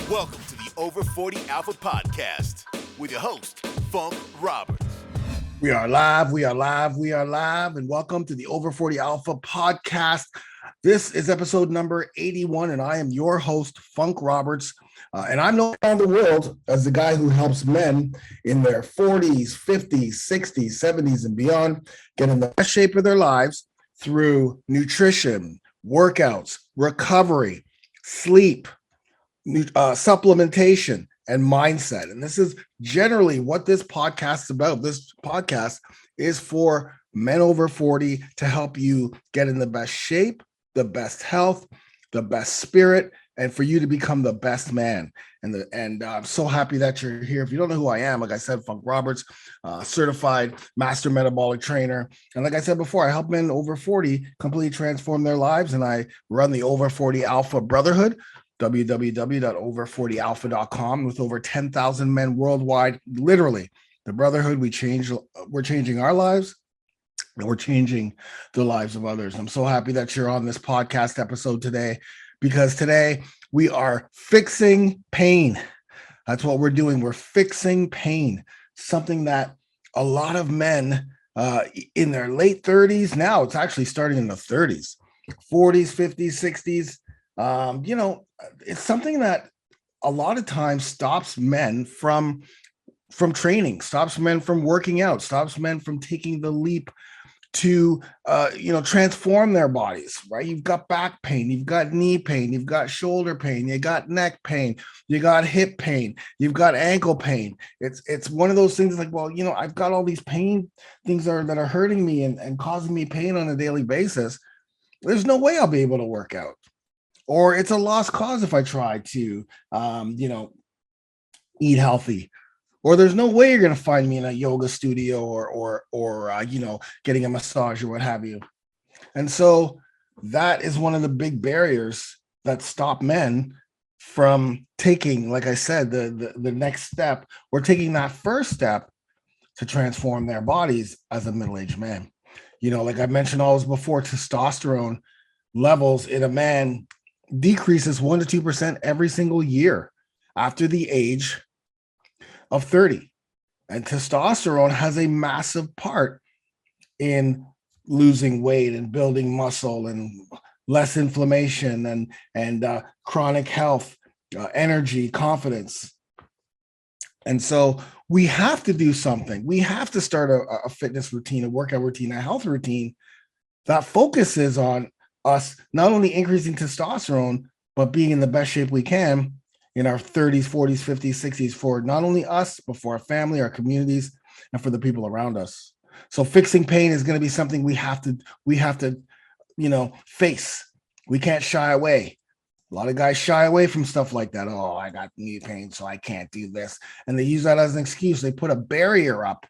Welcome to the Over 40 Alpha Podcast with your host, Funk Roberts. We are live, and welcome to the Over 40 Alpha Podcast. This is episode number 81, and I am your host, Funk Roberts. And I'm known around the world as the guy who helps men in their 40s, 50s, 60s, 70s, and beyond get in the best shape of their lives through nutrition, workouts, recovery, sleep, supplementation, and mindset. And this is generally what this podcast is about. This podcast is for men over 40 to help you get in the best shape, the best health, the best spirit, and for you to become the best man. And I'm so happy that you're here. If you don't know who I am, like I said, Funk Roberts, certified master metabolic trainer. And like I said before, I help men over 40 completely transform their lives. And I run the Over 40 Alpha Brotherhood, www.over40alpha.com, with over 10,000 men worldwide. Literally, the brotherhood, we're changing our lives, and we're changing the lives of others. I'm so happy that you're on this podcast episode today, because today we are fixing pain. That's what we're doing. We're fixing pain, something that a lot of men in their late 30s, now it's actually starting in the 30s, 40s, 50s, 60s, it's something that a lot of times stops men from training, stops men from working out, stops men from taking the leap to transform their bodies, right? You've got back pain, you've got knee pain, you've got shoulder pain, you got neck pain, you got hip pain, you've got ankle pain. It's one of those things like, well, I've got all these pain things that are hurting me and causing me pain on a daily basis. There's no way I'll be able to work out. Or it's a lost cause if I try to, eat healthy. Or there's no way you're going to find me in a yoga studio or getting a massage or what have you. And so that is one of the big barriers that stop men from taking, like I said, the next step, or taking that first step to transform their bodies as a middle-aged man. Like I mentioned always before, testosterone levels in a man decreases 1% to 2% every single year after the age of 30. And testosterone has a massive part in losing weight and building muscle and less inflammation and chronic health, energy, confidence. And so we have to do something. We have to start a fitness routine, a workout routine, a health routine that focuses on us not only increasing testosterone, but being in the best shape we can in our 30s, 40s, 50s, 60s, for not only us, but for our family, our communities, and for the people around us. So fixing pain is going to be something we have to face. We can't shy away. A lot of guys shy away from stuff like that. Oh, I got knee pain, so I can't do this. And they use that as an excuse. They put a barrier up,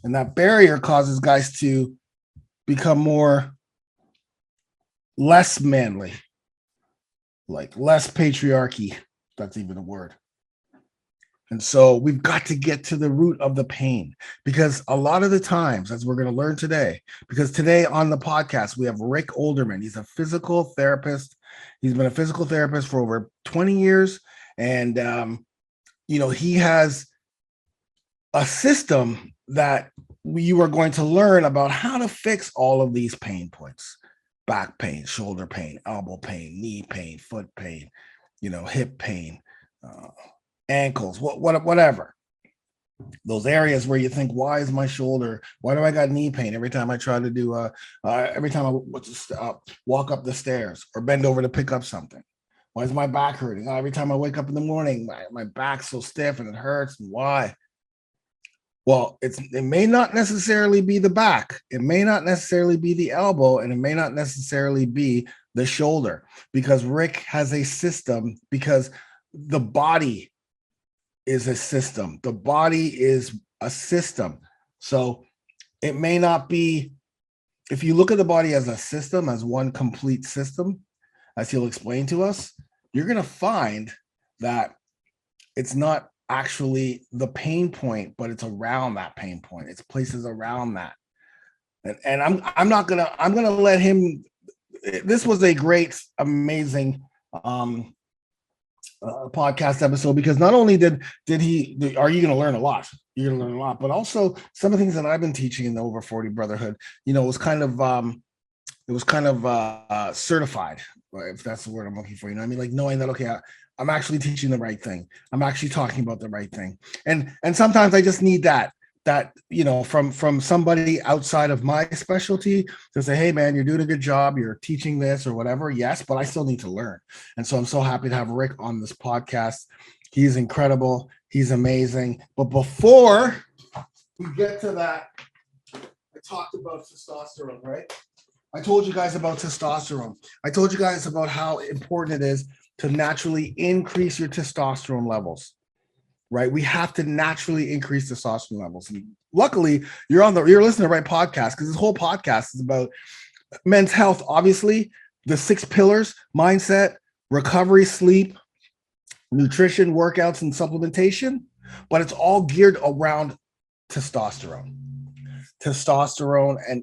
and that barrier causes guys to become less manly, like less patriarchy. That's even a word. And so we've got to get to the root of the pain, because a lot of the times, as we're going to learn today, because today on the podcast, we have Rick Olderman. He's a physical therapist. He's been a physical therapist for over 20 years. And, he has a system that you are going to learn about how to fix all of these pain points: back pain, shoulder pain, elbow pain, knee pain, foot pain, hip pain, ankles, whatever. Those areas where you think, why is my shoulder, why do I got knee pain every time I try to do, every time I walk up the stairs or bend over to pick up something? Why is my back hurting? Every time I wake up in the morning, my back's so stiff and it hurts. And why? Well, it may not necessarily be the back. It may not necessarily be the elbow, and it may not necessarily be the shoulder, because Rick has a system, because the body is a system. The body is a system. So it may not be, if you look at the body as a system, as one complete system, as he'll explain to us, you're going to find that it's not actually the pain point, but it's around that pain point. It's places around that. And I'm gonna let him. This was a great, amazing podcast episode, because not only are you going to learn a lot, you're going to learn a lot, but also some of the things that I've been teaching in the Over 40 Brotherhood, was kind of certified, if that's the word I'm looking for. I mean, like knowing that, okay, I'm actually teaching the right thing. I'm actually talking about the right thing. And sometimes I just need that from somebody outside of my specialty to say, hey man, you're doing a good job, you're teaching this or whatever. Yes, but I still need to learn. And so I'm so happy to have Rick on this podcast. He's incredible, he's amazing. But before we get to that, I talked about testosterone, right? I told you guys about testosterone. I told you guys about how important it is to naturally increase your testosterone levels. Right, we have to naturally increase testosterone levels. And luckily, you're listening to the right podcast, because this whole podcast is about men's health. Obviously, the 6 pillars: mindset, recovery, sleep, nutrition, workouts, and supplementation. But it's all geared around testosterone.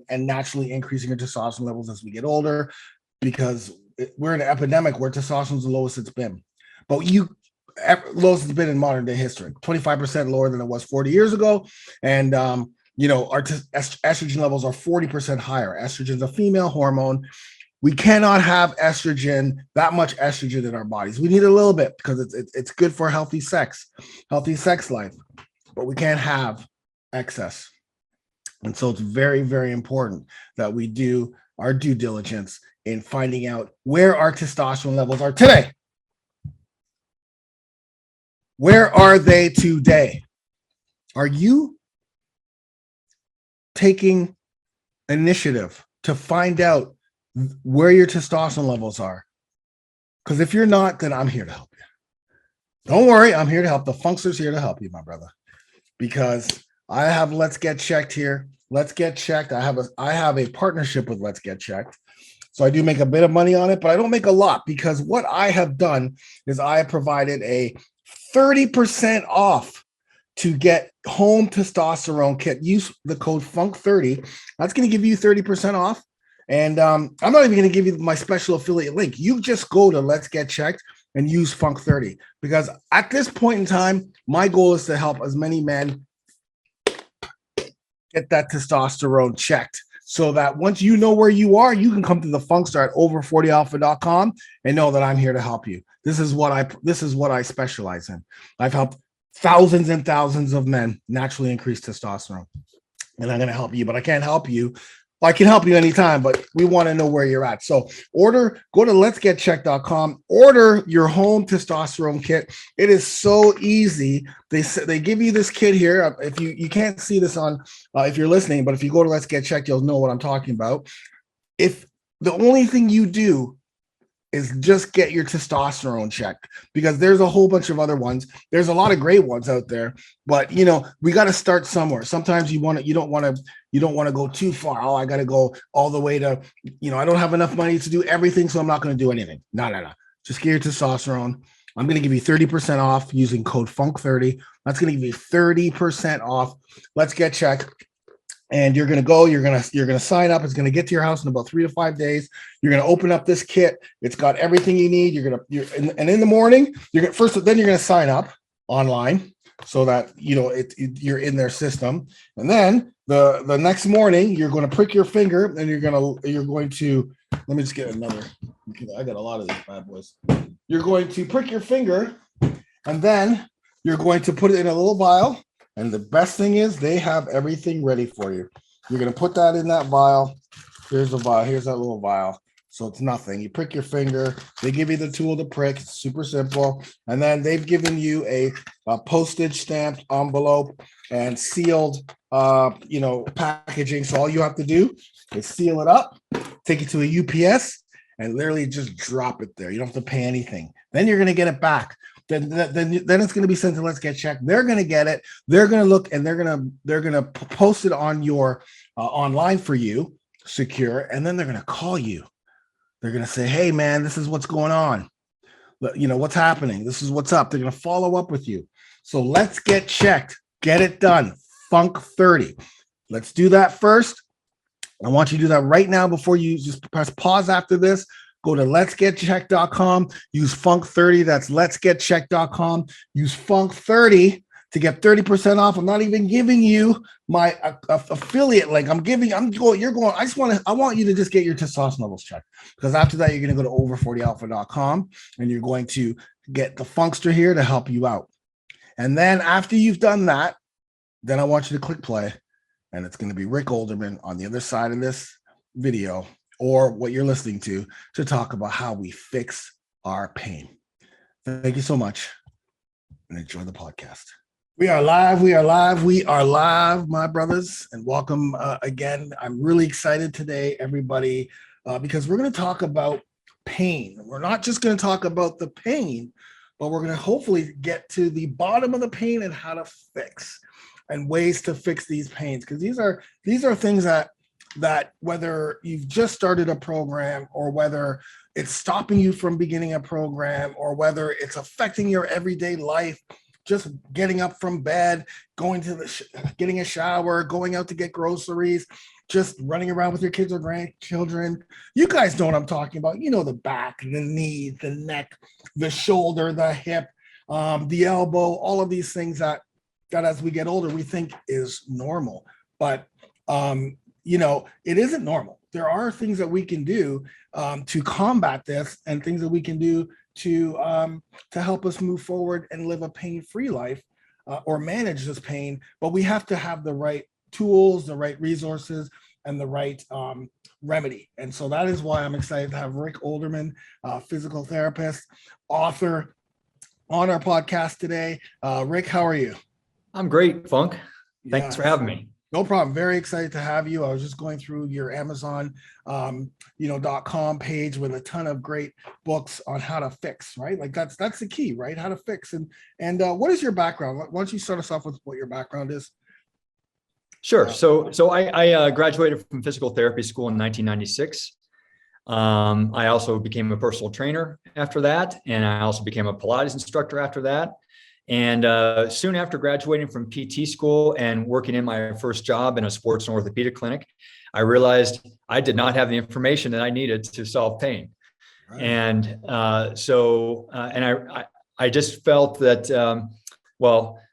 And naturally increasing your testosterone levels as we get older, because we're in an epidemic where testosterone is the lowest it's been. But lowest it's been in modern day history, 25% lower than it was 40 years ago. And our estrogen levels are 40% higher. Estrogen is a female hormone. We cannot have that much estrogen in our bodies. We need a little bit because it's good for healthy sex life, but we can't have excess. And so it's very, very important that we do our due diligence in finding out where our testosterone levels are today. Where are they today? Are you taking initiative to find out where your testosterone levels are? Because if you're not, then I'm here to help you. Don't worry, I'm here to help. The Funkster's here to help you, my brother. Because I have Let's Get Checked here. Let's Get Checked. I have a partnership with Let's Get Checked. So I do make a bit of money on it, but I don't make a lot, because what I have done is I have provided a 30% off to get home testosterone kit. Use the code FUNK30. That's going to give you 30% off. And I'm not even going to give you my special affiliate link. You just go to Let's Get Checked and use FUNK30, because at this point in time, my goal is to help as many men get that testosterone checked, so that once you know where you are, you can come to the Funkster at over40alpha.com and know that I'm here to help you. This is what I specialize in. I've helped thousands and thousands of men naturally increase testosterone, and I'm going to help you, but I can't help you. I can help you anytime, but we want to know where you're at. So go to letsgetchecked.com, order your home testosterone kit. It is so easy. They give you this kit here. If you can't see this on, if you're listening, but if you go to Let's Get Checked, you'll know what I'm talking about. If the only thing you do is just get your testosterone checked, because there's a whole bunch of other ones. There's a lot of great ones out there, but we got to start somewhere. Sometimes you don't want to go too far. Oh, I got to go all the way to, I don't have enough money to do everything, so I'm not going to do anything. No. Just get your testosterone. I'm going to give you 30% off using code FUNK30. That's going to give you 30% off. Let's Get Checked. And you're going to go, you're going to sign up. It's going to get to your house in about 3 to 5 days. You're going to open up this kit. It's got everything you need. And in the morning, then you're going to sign up online so that, you're in their system. And then the next morning, you're going to prick your finger, and you're going to, let me just get another. I got a lot of these bad boys. You're going to prick your finger, and then you're going to put it in a little vial. And the best thing is they have everything ready for you. You're going to put that in that vial. Here's the vial. Here's that little vial. So it's nothing. You prick your finger. They give you the tool to prick. It's super simple. And then they've given you a postage stamped envelope and sealed, packaging. So all you have to do is seal it up, take it to a UPS, and literally just drop it there. You don't have to pay anything. Then you're going to get it back. Then it's going to be sent to Let's Get Checked. They're going to get it. They're going to look, and they're going to post it on your online for you, secure. And then they're going to call you. They're going to say, "Hey man, this is what's going on. What's happening. This is what's up." They're going to follow up with you. So Let's Get Checked. Get it done. FUNK30. Let's do that first. I want you to do that right now before you just press pause after this. Go to letsgetchecked.com, use Funk30. That's letsgetchecked.com. Use Funk30 to get 30% off. I'm not even giving you my affiliate link. I want you to just get your testosterone levels checked, because after that, you're going to go to over40alpha.com and you're going to get the Funkster here to help you out. And then after you've done that, then I want you to click play, and it's going to be Rick Olderman on the other side of this video, or what you're listening to talk about how we fix our pain. Thank you so much, and enjoy the podcast. We are live, my brothers, and welcome again. I'm really excited today, everybody, because we're going to talk about pain. We're not just going to talk about the pain, but we're going to hopefully get to the bottom of the pain and how to fix and ways to fix these pains, because these are things that whether you've just started a program, or whether it's stopping you from beginning a program, or whether it's affecting your everyday life, just getting up from bed, going to getting a shower, going out to get groceries, just running around with your kids or grandchildren. You guys know what I'm talking about. You know, the back, the knee, the neck, the shoulder, the hip, the elbow, all of these things that as we get older, we think is normal. But, it isn't normal. There are things that we can do to combat this, and things that we can do to help us move forward and live a pain-free life, or manage this pain. But we have to have the right tools, the right resources, and the right remedy. And so that is why I'm excited to have Rick Olderman, physical therapist, author, on our podcast today. Rick, how are you? I'm great, Funk. Thanks for having me. No problem. Very excited to have you. I was just going through your Amazon, .com page with a ton of great books on how to fix, right? Like that's the key, right? How to fix. And what is your background? Why don't you start us off with what your background is? Sure. So I graduated from physical therapy school in 1996. I also became a personal trainer after that, and I also became a Pilates instructor after that. And soon after graduating from PT school and working in my first job in a sports and orthopedic clinic, I realized I did not have the information that I needed to solve pain. Right. And I just felt that,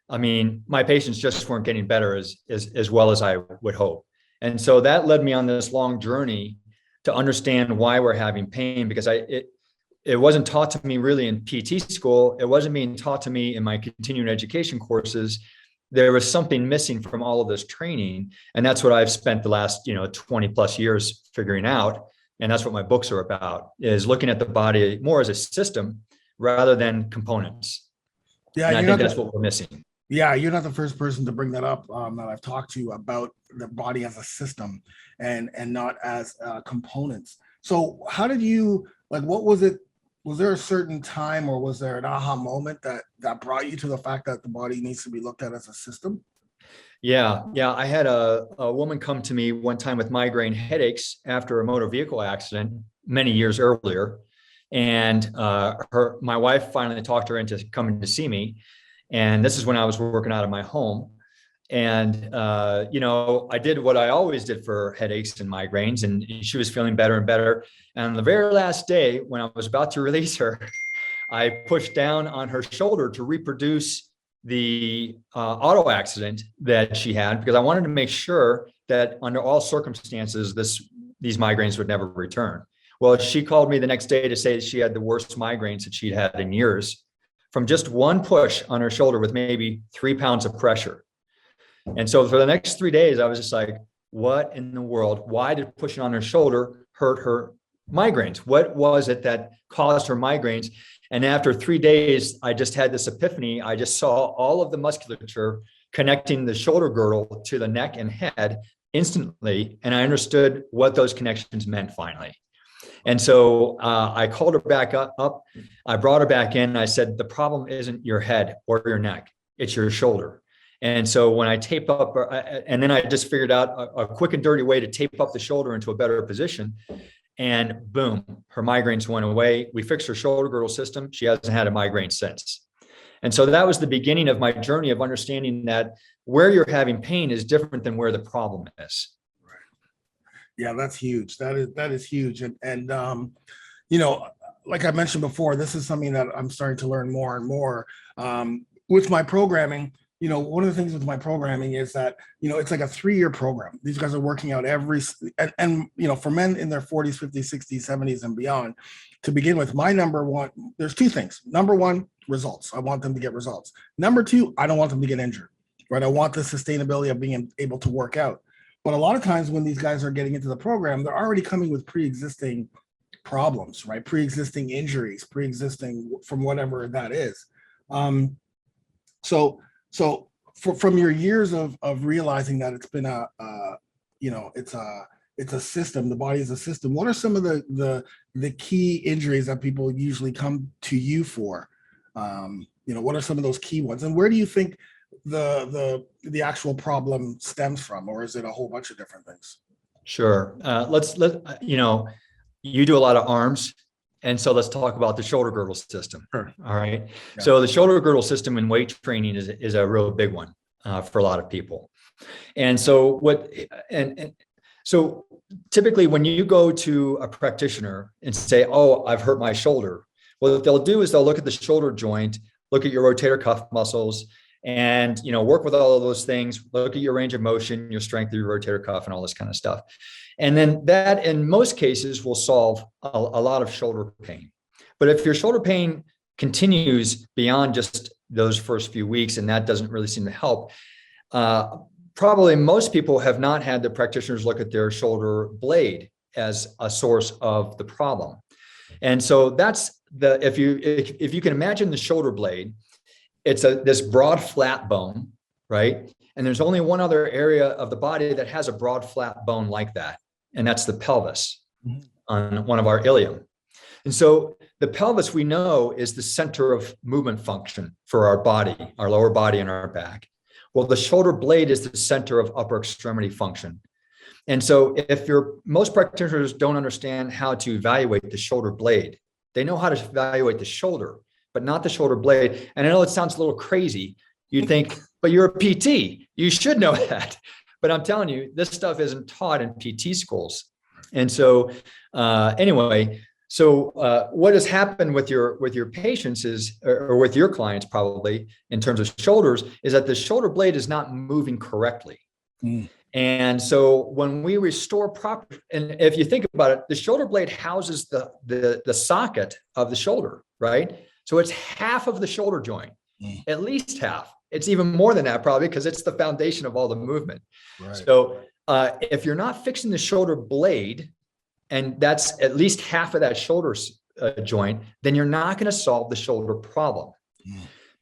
my patients just weren't getting better as well as I would hope. And so that led me on this long journey to understand why we're having pain, because it wasn't taught to me really in PT school. It wasn't being taught to me in my continuing education courses. There was something missing from all of this training. And that's what I've spent the last, 20 plus years figuring out. And that's what my books are about, is looking at the body more as a system rather than components. Yeah. And I think that's what we're missing. Yeah. You're not the first person to bring that up that I've talked to about the body as a system and not as components. So how did you, what was it? Was there a certain time, or was there an aha moment that brought you to the fact that the body needs to be looked at as a system? Yeah. I had a woman come to me one time with migraine headaches after a motor vehicle accident many years earlier. And my wife finally talked her into coming to see me. And this is when I was working out of my home. And, I did what I always did for headaches and migraines, and she was feeling better and better. And on the very last day, when I was about to release her, I pushed down on her shoulder to reproduce the auto accident that she had, because I wanted to make sure that under all circumstances, these migraines would never return. Well, she called me the next day to say that she had the worst migraines that she'd had in years from just one push on her shoulder with maybe 3 pounds of pressure. And so for the next 3 days, I was just like, what in the world? Why did pushing on her shoulder hurt her migraines? What was it that caused her migraines? And after 3 days, I just had this epiphany. I just saw all of the musculature connecting the shoulder girdle to the neck and head instantly. And I understood what those connections meant finally. And so I called her back up. I brought her back in. I said, the problem isn't your head or your neck, it's your shoulder. And so when I tape up, and then I just figured out a quick and dirty way to tape up the shoulder into a better position. And boom, her migraines went away. We fixed her shoulder girdle system. She hasn't had a migraine since. And so that was the beginning of my journey of understanding that where you're having pain is different than where the problem is. Right. Yeah, that's huge. That is huge. And you know, like I mentioned before, this is something that I'm starting to learn more and more with my programming. You know, one of the things with my programming is that, you know, it's like a 3-year program. These guys are working out and you know, for men in their 40s, 50s, 60s, 70s, and beyond, to begin with, my number one, there's 2 things. Number one, results. I want them to get results. Number 2, I don't want them to get injured, right? I want the sustainability of being able to work out. But a lot of times when these guys are getting into the program, they're already coming with pre-existing problems, right? Pre-existing injuries, pre-existing from whatever that is. So from your years of realizing that it's been you know, it's a system, the body is a system. What are some of the key injuries that people usually come to you for? You know, what are some of those key ones, and where do you think the actual problem stems from, or is it a whole bunch of different things? Sure. You know, you do a lot of arms. And so let's talk about the shoulder girdle system. Sure. All right. Yeah. So the shoulder girdle system in weight training is a real big one for a lot of people. And so so typically when you go to a practitioner and say, oh, I've hurt my shoulder, what they'll do is they'll look at the shoulder joint, look at your rotator cuff muscles, and, you know, work with all of those things, look at your range of motion, your strength of your rotator cuff, and all this kind of stuff. And then that, in most cases, will solve a lot of shoulder pain. But if your shoulder pain continues beyond just those first few weeks, and that doesn't really seem to help, probably most people have not had the practitioners look at their shoulder blade as a source of the problem. And so that's if you can imagine the shoulder blade, it's this broad, flat bone, right? And there's only one other area of the body that has a broad, flat bone like that, and that's the pelvis on one of our ilium. And so the pelvis, we know, is the center of movement function for our body, our lower body and our back. Well, the shoulder blade is the center of upper extremity function. And so if most practitioners don't understand how to evaluate the shoulder blade, they know how to evaluate the shoulder, but not the shoulder blade. And I know it sounds a little crazy. You think, but you're a PT, you should know that. But I'm telling you, this stuff isn't taught in PT schools. And so anyway, so what has happened with your patients is, or with your clients probably, in terms of shoulders, is that the shoulder blade is not moving correctly. And so when we restore proper, and if you think about it, the shoulder blade houses the socket of the shoulder, right? So it's half of the shoulder joint, at least half. It's even more than that probably, because it's the foundation of all the movement. Right. So if you're not fixing the shoulder blade, and that's at least half of that shoulder joint, then you're not going to solve the shoulder problem.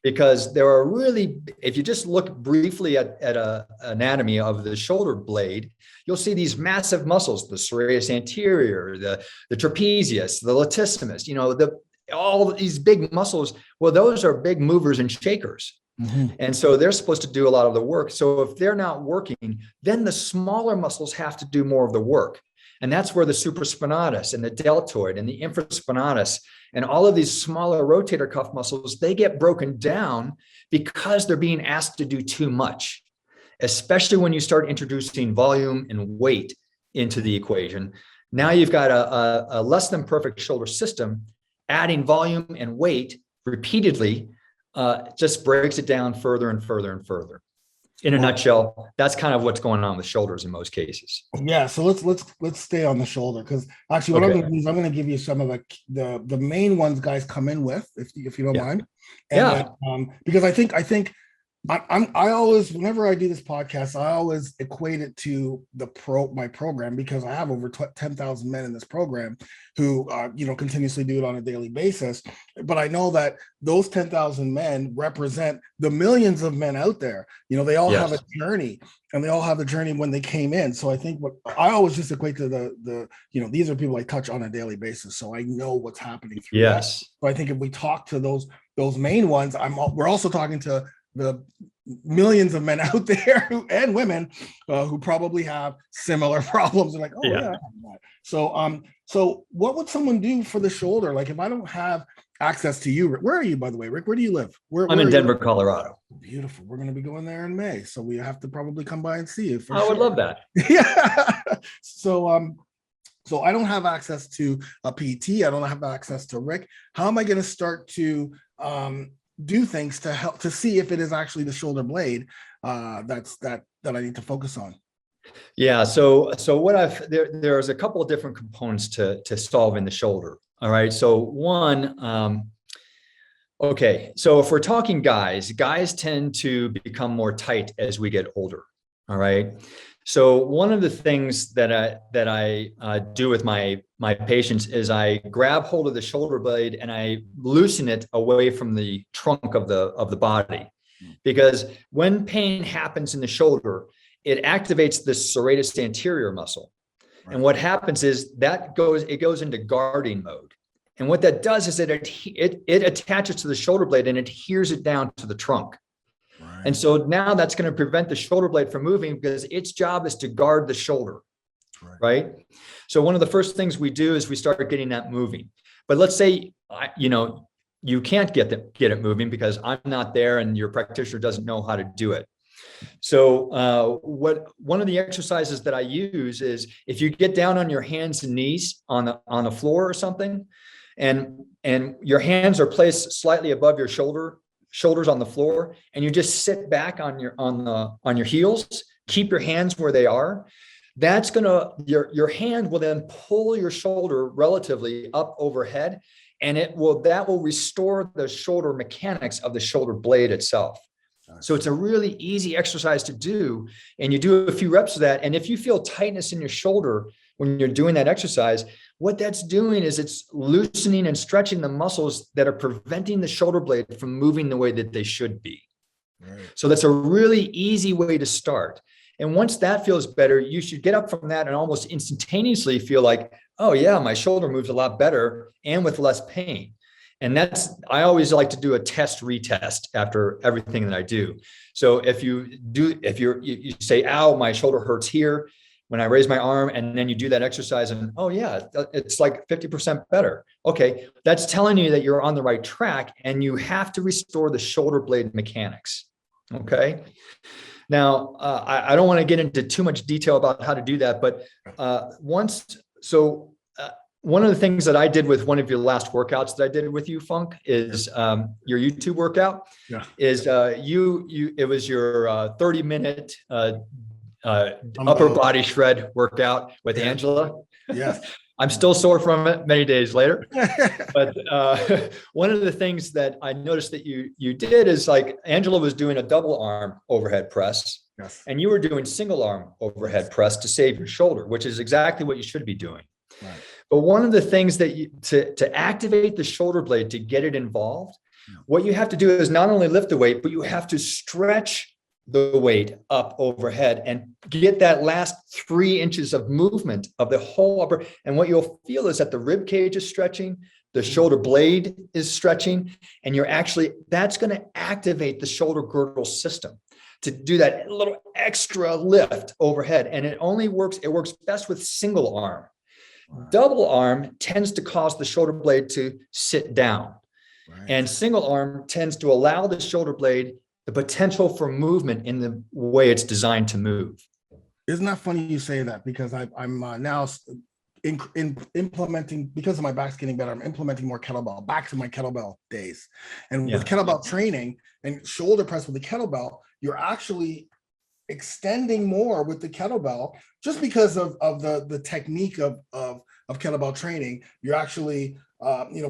Because there are really, if you just look briefly at an anatomy of the shoulder blade, you'll see these massive muscles, the serratus anterior, the trapezius, the latissimus, you know, all these big muscles. Well, those are big movers and shakers. And so they're supposed to do a lot of the work. So if they're not working, then the smaller muscles have to do more of the work. And that's where the supraspinatus and the deltoid and the infraspinatus and all of these smaller rotator cuff muscles, they get broken down because they're being asked to do too much, especially when you start introducing volume and weight into the equation. Now you've got a less than perfect shoulder system. Adding volume and weight repeatedly just breaks it down further and further and further. In a nutshell, that's kind of what's going on with shoulders in most cases. Yeah. So let's stay on the shoulder, because actually what I'm going to do is I'm going to give you some of the main ones guys come in with, if you don't mind. And because I think I always, whenever I do this podcast, I always equate it to my program, because I have over 10,000 men in this program who continuously do it on a daily basis. But I know that those 10,000 men represent the millions of men out there. You know, they all have a journey, and they all have a journey when they came in. So I think what I always just equate to these are people I touch on a daily basis, so I know what's happening through that. So I think if we talk to those main ones, we're also talking to the millions of men out there and women who probably have similar problems. They're like, so what would someone do for the shoulder? Like, if I don't have access to you, where are you, by the way, Rick? Where do you live? I'm in Denver, Colorado. Beautiful. We're going to be going there in May, so we have to probably come by and see you. I would love that. Yeah. So I don't have access to a PT. I don't have access to Rick. How am I going to start to do things to help to see if it is actually the shoulder blade that I need to focus on? Yeah. So what there's a couple of different components to solving the shoulder. All right. So one, okay. So if we're talking guys tend to become more tight as we get older. All right. So one of the things that I do with my patients is I grab hold of the shoulder blade and I loosen it away from the trunk of the body, because when pain happens in the shoulder, it activates the serratus anterior muscle. Right. And what happens is it goes into guarding mode. And what that does is it attaches to the shoulder blade and adheres it down to the trunk. Right. And so now that's going to prevent the shoulder blade from moving, because its job is to guard the shoulder. Right. So one of the first things we do is we start getting that moving. But let's say, you can't get it moving because I'm not there and your practitioner doesn't know how to do it. So one of the exercises that I use is if you get down on your hands and knees on the floor or something, and your hands are placed slightly above your shoulders on the floor, and you just sit back on your heels, keep your hands where they are. That's your hand will then pull your shoulder relatively up overhead, and that will restore the shoulder mechanics of the shoulder blade itself. So it's a really easy exercise to do, and you do a few reps of that. And if you feel tightness in your shoulder when you're doing that exercise, what that's doing is it's loosening and stretching the muscles that are preventing the shoulder blade from moving the way that they should be. Right. So that's a really easy way to start. And once that feels better, you should get up from that and almost instantaneously feel like, oh yeah, my shoulder moves a lot better and with less pain. And I always like to do a retest after everything that I do. So if you say, ow, my shoulder hurts here when I raise my arm, and then you do that exercise and, oh yeah, it's like 50% better. Okay. That's telling you that you're on the right track, and you have to restore the shoulder blade mechanics. Okay. Now, I don't want to get into too much detail about how to do that, but one of the things that I did with one of your last workouts that I did with you, Funk, is your YouTube workout. Yeah. It was your 30-minute upper body shred workout with Angela. Yes. I'm still sore from it many days later. But one of the things that I noticed that you did is, like, Angela was doing a double arm overhead press. Yes. And you were doing single arm overhead press to save your shoulder, which is exactly what you should be doing. Right. But one of the things that to activate the shoulder blade, to get it involved, what you have to do is not only lift the weight, but you have to stretch the weight up overhead and get that last 3 inches of movement of the whole upper. And what you'll feel is that the rib cage is stretching, the shoulder blade is stretching, and that's going to activate the shoulder girdle system to do that little extra lift overhead. And it works best with single arm. Double arm tends to cause the shoulder blade to sit down. Right. And single arm tends to allow the shoulder blade the potential for movement in the way it's designed to move. Isn't that funny you say that? Because I'm now implementing, because of my back's getting better, I'm implementing more kettlebell, back to my kettlebell days. And with kettlebell training and shoulder press with the kettlebell, you're actually extending more with the kettlebell, just because of the technique of kettlebell training. You're actually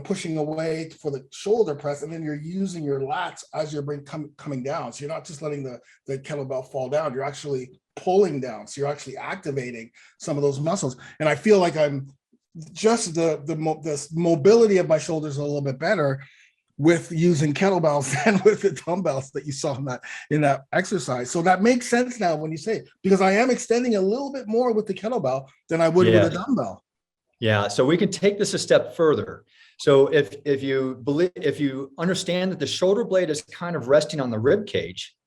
pushing away for the shoulder press, and then you're using your lats as you're coming down. So you're not just letting the kettlebell fall down, you're actually pulling down. So you're actually activating some of those muscles. And I feel like I'm just the mobility of my shoulders a little bit better with using kettlebells and with the dumbbells that you saw in that exercise. So that makes sense now when you say it, because I am extending a little bit more with the kettlebell than I would with a dumbbell. Yeah. So we can take this a step further. So if you understand that the shoulder blade is kind of resting on the rib cage,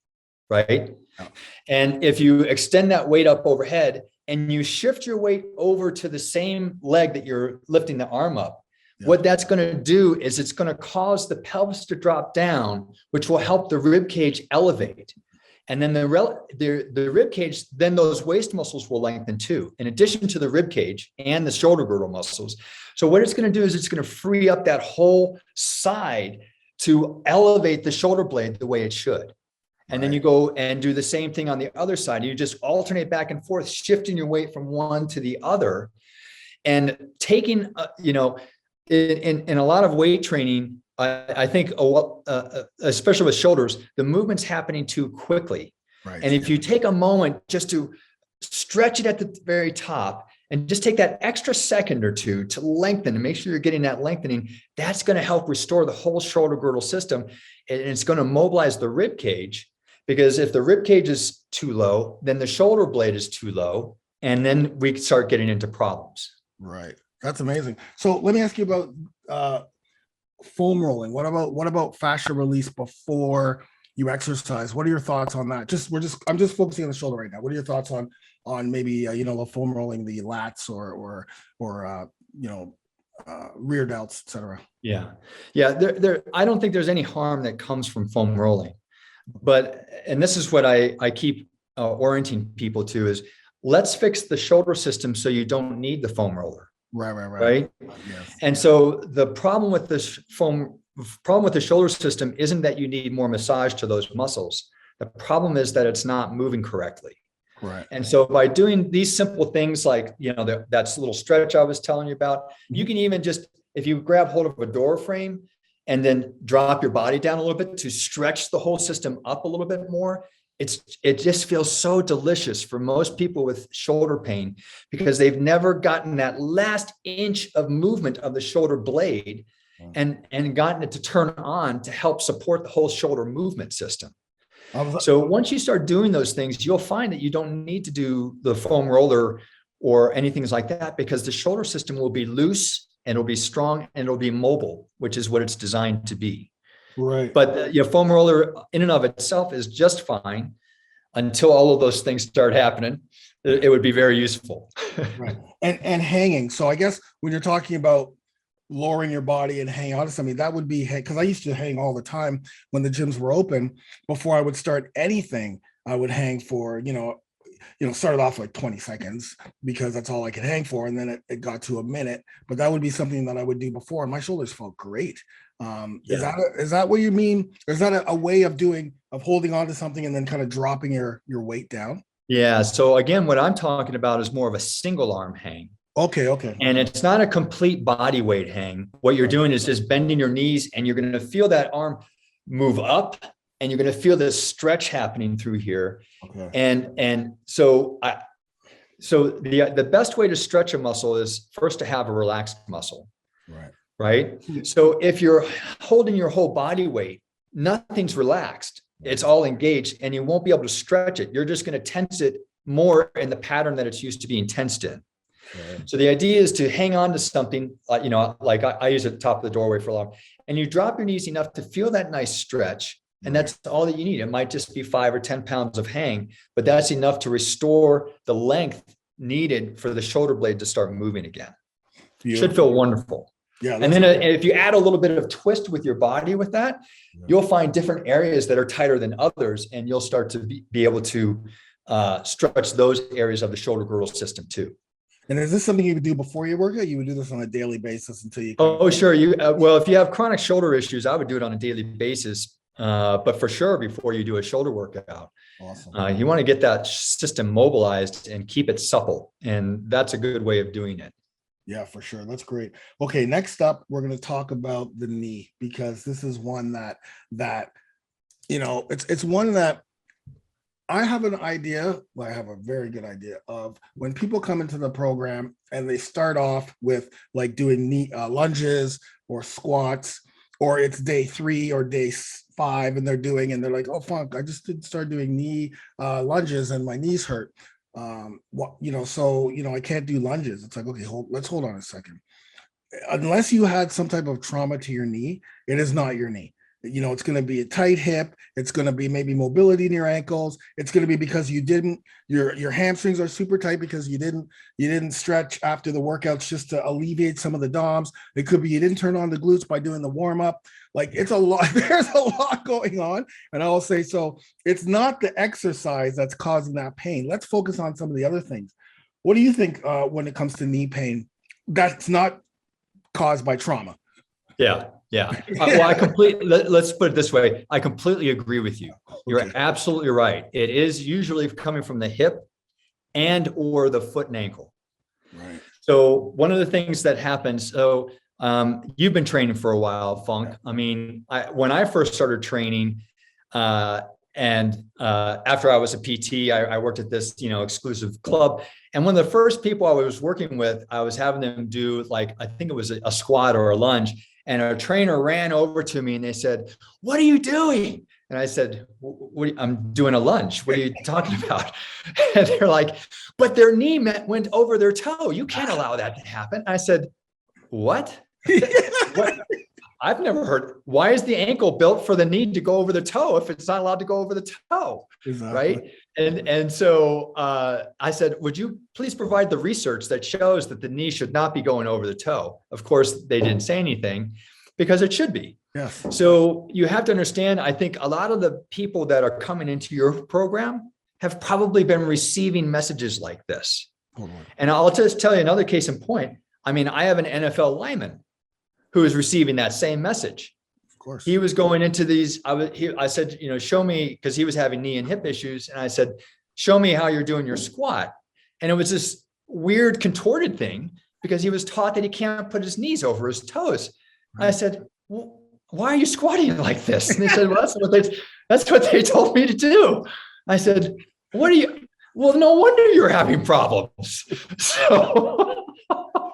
right? Oh. And if you extend that weight up overhead and you shift your weight over to the same leg that you're lifting the arm up, what that's going to do is it's going to cause the pelvis to drop down, which will help the rib cage elevate. And then the rib cage, then those waist muscles will lengthen too, in addition to the rib cage and the shoulder girdle muscles. So what it's going to do is it's going to free up that whole side to elevate the shoulder blade the way it should. And then you go and do the same thing on the other side. You just alternate back and forth, shifting your weight from one to the other, and taking, in a lot of weight training, I think, especially with shoulders, the movement's happening too quickly. Right. And if you take a moment just to stretch it at the very top and just take that extra second or two to lengthen and make sure you're getting that lengthening, that's going to help restore the whole shoulder girdle system. And it's going to mobilize the rib cage, because if the rib cage is too low, then the shoulder blade is too low. And then we start getting into problems. Right. That's amazing. So let me ask you about foam rolling. What about fascia release before you exercise? What are your thoughts on that? I'm just focusing on the shoulder right now. What are your thoughts on maybe the foam rolling the lats or rear delts, etc.? Yeah. I don't think there's any harm that comes from foam rolling, and this is what I keep orienting people to is, let's fix the shoulder system so you don't need the foam roller. Right. Yes. And so the problem with the shoulder system isn't that you need more massage to those muscles. The problem is that it's not moving correctly. Right. And so by doing these simple things like, that little stretch I was telling you about, you can even just, if you grab hold of a door frame and then drop your body down a little bit to stretch the whole system up a little bit more, it just feels so delicious for most people with shoulder pain, because they've never gotten that last inch of movement of the shoulder blade and gotten it to turn on to help support the whole shoulder movement system. So once you start doing those things, you'll find that you don't need to do the foam roller or anything like that, because the shoulder system will be loose and it'll be strong and it'll be mobile, which is what it's designed to be. Right. But foam roller in and of itself is just fine until all of those things start happening. It would be very useful. Right. And hanging. So I guess when you're talking about lowering your body and hanging on to something, that would be, because I used to hang all the time when the gyms were open. Before I would start anything, I would hang for, started off like 20 seconds because that's all I could hang for. And then it got to a minute, but that would be something that I would do before. And my shoulders felt great. Is that what you mean? Is that a way of holding on to something and then kind of dropping your weight down? Yeah. So again, what I'm talking about is more of a single arm hang. Okay. And it's not a complete body weight hang. What you're doing is just bending your knees, and you're going to feel that arm move up, and you're going to feel this stretch happening through here. Okay. And so the best way to stretch a muscle is first to have a relaxed muscle. Right. So if you're holding your whole body weight, nothing's relaxed. It's all engaged, and you won't be able to stretch it. You're just going to tense it more in the pattern that it's used to being tensed in. Okay. So the idea is to hang on to something, like I use it at the top of the doorway for a long, and you drop your knees enough to feel that nice stretch. And that's all that you need. It might just be 5 or 10 pounds of hang, but that's enough to restore the length needed for the shoulder blade to start moving again. Beautiful. Should feel wonderful. Yeah, and then if you add a little bit of twist with your body with that, you'll find different areas that are tighter than others, and you'll start to be able to stretch those areas of the shoulder girdle system too. And is this something you would do before your workout? You would do this on a daily basis until you? Sure. Well, if you have chronic shoulder issues, I would do it on a daily basis. But for sure, before you do a shoulder workout, awesome. You want to get that system mobilized and keep it supple, and that's a good way of doing it. Yeah, for sure. That's great. Okay, next up, we're going to talk about the knee, because this is one that it's one that I have an idea. Well, I have a very good idea of when people come into the program and they start off with like doing knee lunges or squats, or it's day 3 or day 5 and they're like, oh fuck, I just did start doing knee lunges and my knees hurt. I can't do lunges. It's like, okay, let's hold on a second. Unless you had some type of trauma to your knee, it is not your knee. It's going to be a tight hip. It's going to be maybe mobility in your ankles. It's going to be because your hamstrings are super tight because you didn't stretch after the workouts just to alleviate some of the DOMs. It could be you didn't turn on the glutes by doing the warm up. Like, it's a lot. There's a lot going on. And I will say, so it's not the exercise that's causing that pain. Let's focus on some of the other things. What do you think when it comes to knee pain that's not caused by trauma? Yeah. Well, let's put it this way. I completely agree with you. You're absolutely right. It is usually coming from the hip and or the foot and ankle. Right. So one of the things that happens, you've been training for a while, Funk. I mean, when I first started training, and after I was a PT, I worked at this, exclusive club. And one of the first people I was working with, I was having them do, like, I think it was a squat or a lunge. And a trainer ran over to me and they said, "What are you doing?" And I said, "I'm doing a lunge. What are you talking about?" And they're like, "But their knee went over their toe. You can't allow that to happen." I said, "What?" What? I've never heard. Why is the ankle built for the knee to go over the toe if it's not allowed to go over the toe? Exactly. Right. And so I said, "Would you please provide the research that shows that the knee should not be going over the toe?" Of course, they didn't say anything because it should be. Yes. So you have to understand, I think a lot of the people that are coming into your program have probably been receiving messages like this. Totally. And I'll just tell you another case in point. I mean, I have an NFL lineman who is receiving that same message. Of course. He was going into these, I said, show me, because he was having knee and hip issues. And I said, "Show me how you're doing your squat." And it was this weird contorted thing because he was taught that he can't put his knees over his toes. Right. I said, "Well, why are you squatting like this?" And they said, "Well, that's what they told me to do." I said, "Well, no wonder you're having problems." So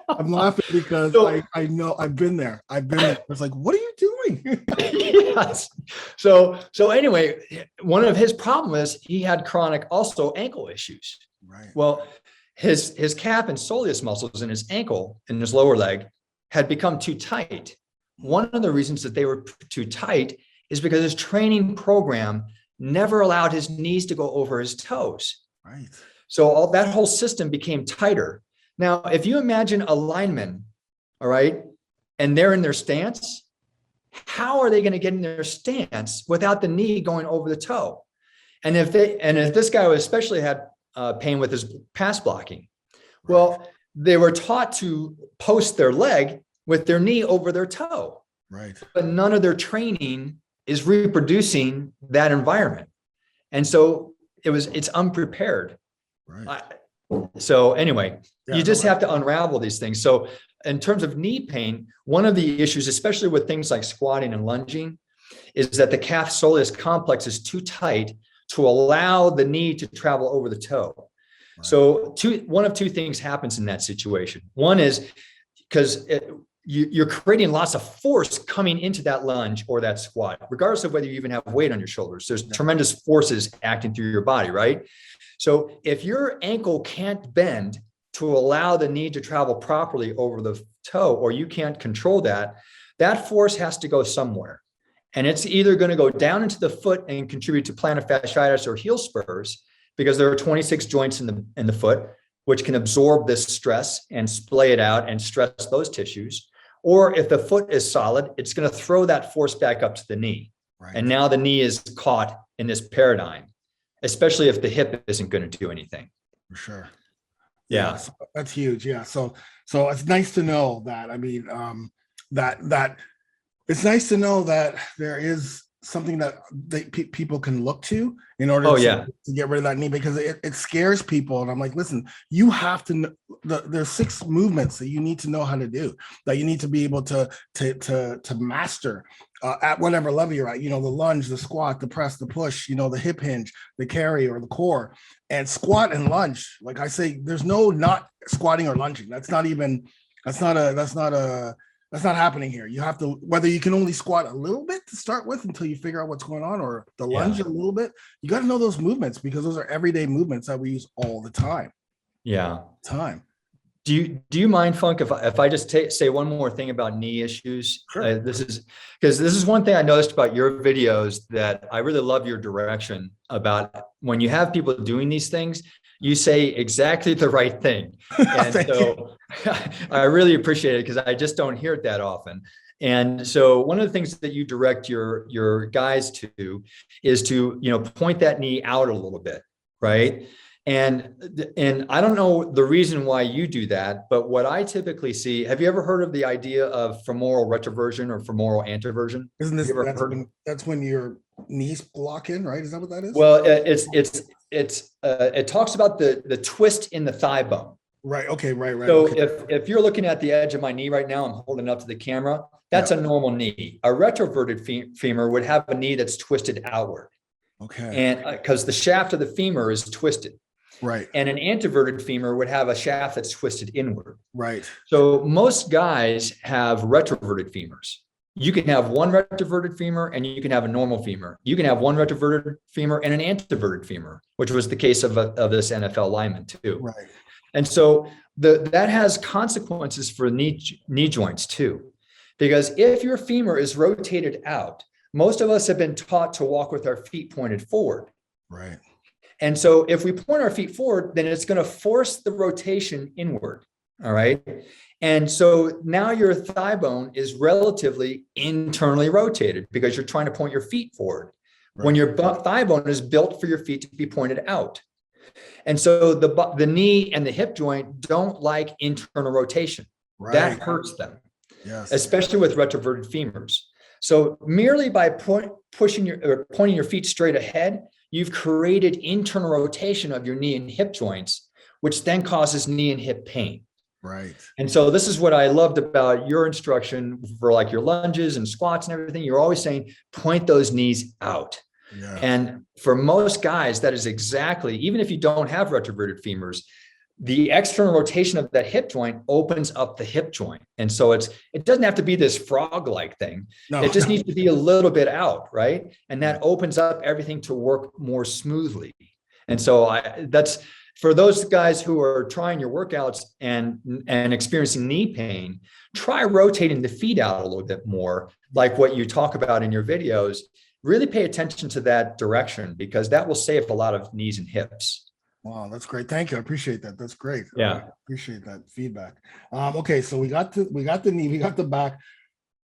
I'm laughing because I know I've been there. It's like, what are you doing? Yes. So anyway, one of his problems is he had chronic also ankle issues. Right. Well, his calf and soleus muscles in his ankle and his lower leg had become too tight. One of the reasons that they were too tight is because his training program never allowed his knees to go over his toes. Right. So that whole system became tighter. Now, if you imagine a lineman, all right, and they're in their stance, how are they going to get in their stance without the knee going over the toe? And if this guy especially had pain with his pass blocking, well, they were taught to post their leg with their knee over their toe. Right. But none of their training is reproducing that environment. And so it's unprepared. Right. So anyway, you just have to unravel these things. So in terms of knee pain, one of the issues, especially with things like squatting and lunging, is that the calf soleus complex is too tight to allow the knee to travel over the toe. Right. So one of two things happens in that situation. One is because you're creating lots of force coming into that lunge or that squat, regardless of whether you even have weight on your shoulders. There's tremendous forces acting through your body, right? So if your ankle can't bend to allow the knee to travel properly over the toe, or you can't control that force has to go somewhere. And it's either going to go down into the foot and contribute to plantar fasciitis or heel spurs, because there are 26 joints in the foot, which can absorb this stress and splay it out and stress those tissues. Or if the foot is solid, it's going to throw that force back up to the knee. Right. And now the knee is caught in this paradigm, especially if the hip isn't going to do anything. For sure. Yeah. So that's huge. Yeah. So it's nice to know that. I mean, that it's nice to know that there is something that people can look to in order to get rid of that knee, because it scares people. And I'm like, listen, you have to know, there's 6 movements that you need to know how to do, that you need to be able to master at whatever level you're at. The lunge, the squat, the press, the push, the hip hinge, the carry, or the core. And squat and lunge, like I say, there's no not squatting or lunging. That's not happening here. You have to, whether you can only squat a little bit to start with until you figure out what's going on, or the lunge a little bit, you got to know those movements, because those are everyday movements that we use all the time. Yeah. Do you mind, Funk, if I just say one more thing about knee issues? Sure. This is one thing I noticed about your videos, that I really love your direction about when you have people doing these things, you say exactly the right thing. And so I really appreciate it, because I just don't hear it that often. And so one of the things that you direct your guys to is to, point that knee out a little bit, right? And I don't know the reason why you do that, but what I typically see, have you ever heard of the idea of femoral retroversion or femoral anteversion? Isn't this, that's when your knees block in, right? Is that what that is? Well, it talks about the twist in the thigh bone. Right. Okay. Right. So okay. if you're looking at the edge of my knee right now, I'm holding up to the camera. That's a normal knee. A retroverted femur would have a knee that's twisted outward. Okay. And because the shaft of the femur is twisted. Right. And an anteverted femur would have a shaft that's twisted inward. Right. So most guys have retroverted femurs. You can have one retroverted femur and you can have a normal femur. You can have one retroverted femur and an anteverted femur, which was the case of this NFL lineman too. Right. And so that has consequences for knee joints too. Because if your femur is rotated out, most of us have been taught to walk with our feet pointed forward. Right. And so if we point our feet forward, then it's going to force the rotation inward. All right. And so now your thigh bone is relatively internally rotated because you're trying to point your feet forward. Right. When your thigh bone is built for your feet to be pointed out. And so the knee and the hip joint don't like internal rotation. Right. That hurts them. Yes. Especially with retroverted femurs. So merely by pointing your feet straight ahead, you've created internal rotation of your knee and hip joints, which then causes knee and hip pain. Right. And so this is what I loved about your instruction for like your lunges and squats and everything. You're always saying, point those knees out. Yeah. And for most guys, that is exactly, even if you don't have retroverted femurs, the external rotation of that hip joint opens up the hip joint. And so it doesn't have to be this frog-like thing. No, it just needs to be a little bit out, right? And that opens up everything to work more smoothly. And so that's for those guys who are trying your workouts and experiencing knee pain, try rotating the feet out a little bit more, like what you talk about in your videos. Really pay attention to that direction, because that will save a lot of knees and hips. Wow, that's great. Thank you. I appreciate that. That's great. Yeah. I appreciate that feedback. Okay, so we got the knee, we got the back.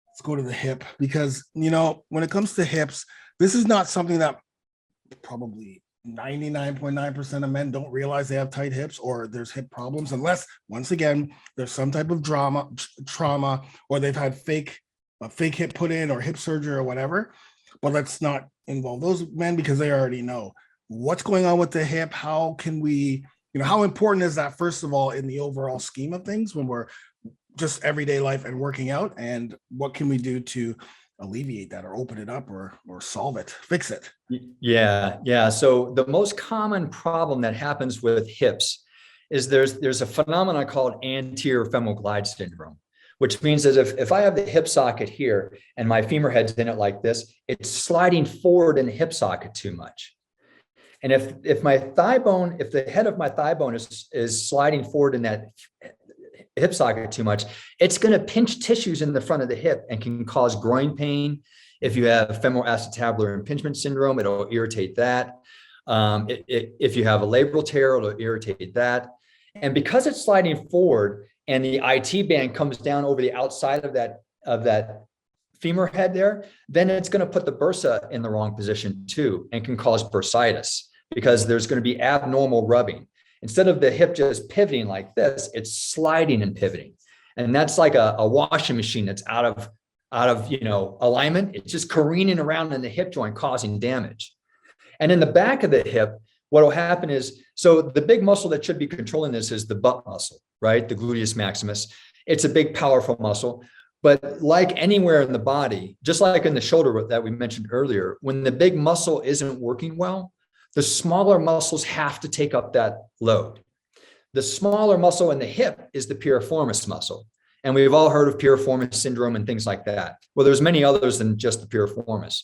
Let's go to the hip, because when it comes to hips, this is not something that probably 99.9% of men don't realize they have tight hips or there's hip problems, unless once again there's some type of trauma, or they've had a fake hip put in or hip surgery or whatever. But let's not involve those men, because they already know what's going on with the hip. How can we, how important is that, first of all, in the overall scheme of things when we're just everyday life and working out? And what can we do to alleviate that or open it up or solve it, fix it? Yeah. So the most common problem that happens with hips is there's a phenomenon called anterior femoral glide syndrome, which means that if I have the hip socket here and my femur head's in it like this, it's sliding forward in the hip socket too much. And if my thigh bone, if the head of my thigh bone is sliding forward in that hip socket too much, it's going to pinch tissues in the front of the hip and can cause groin pain. If you have femoral acetabular impingement syndrome, it'll irritate that. If you have a labral tear, it'll irritate that. And because it's sliding forward and the IT band comes down over the outside of that femur head there, then it's going to put the bursa in the wrong position too, and can cause bursitis, because there's going to be abnormal rubbing. Instead of the hip just pivoting like this, it's sliding and pivoting. And that's like a washing machine that's out of alignment. It's just careening around in the hip joint, causing damage. And in the back of the hip, what will happen is, so the big muscle that should be controlling this is the butt muscle, right? The gluteus maximus. It's a big, powerful muscle. But like anywhere in the body, just like in the shoulder that we mentioned earlier, when the big muscle isn't working well, the smaller muscles have to take up that load. The smaller muscle in the hip is the piriformis muscle. And we've all heard of piriformis syndrome and things like that. Well, there's many others than just the piriformis.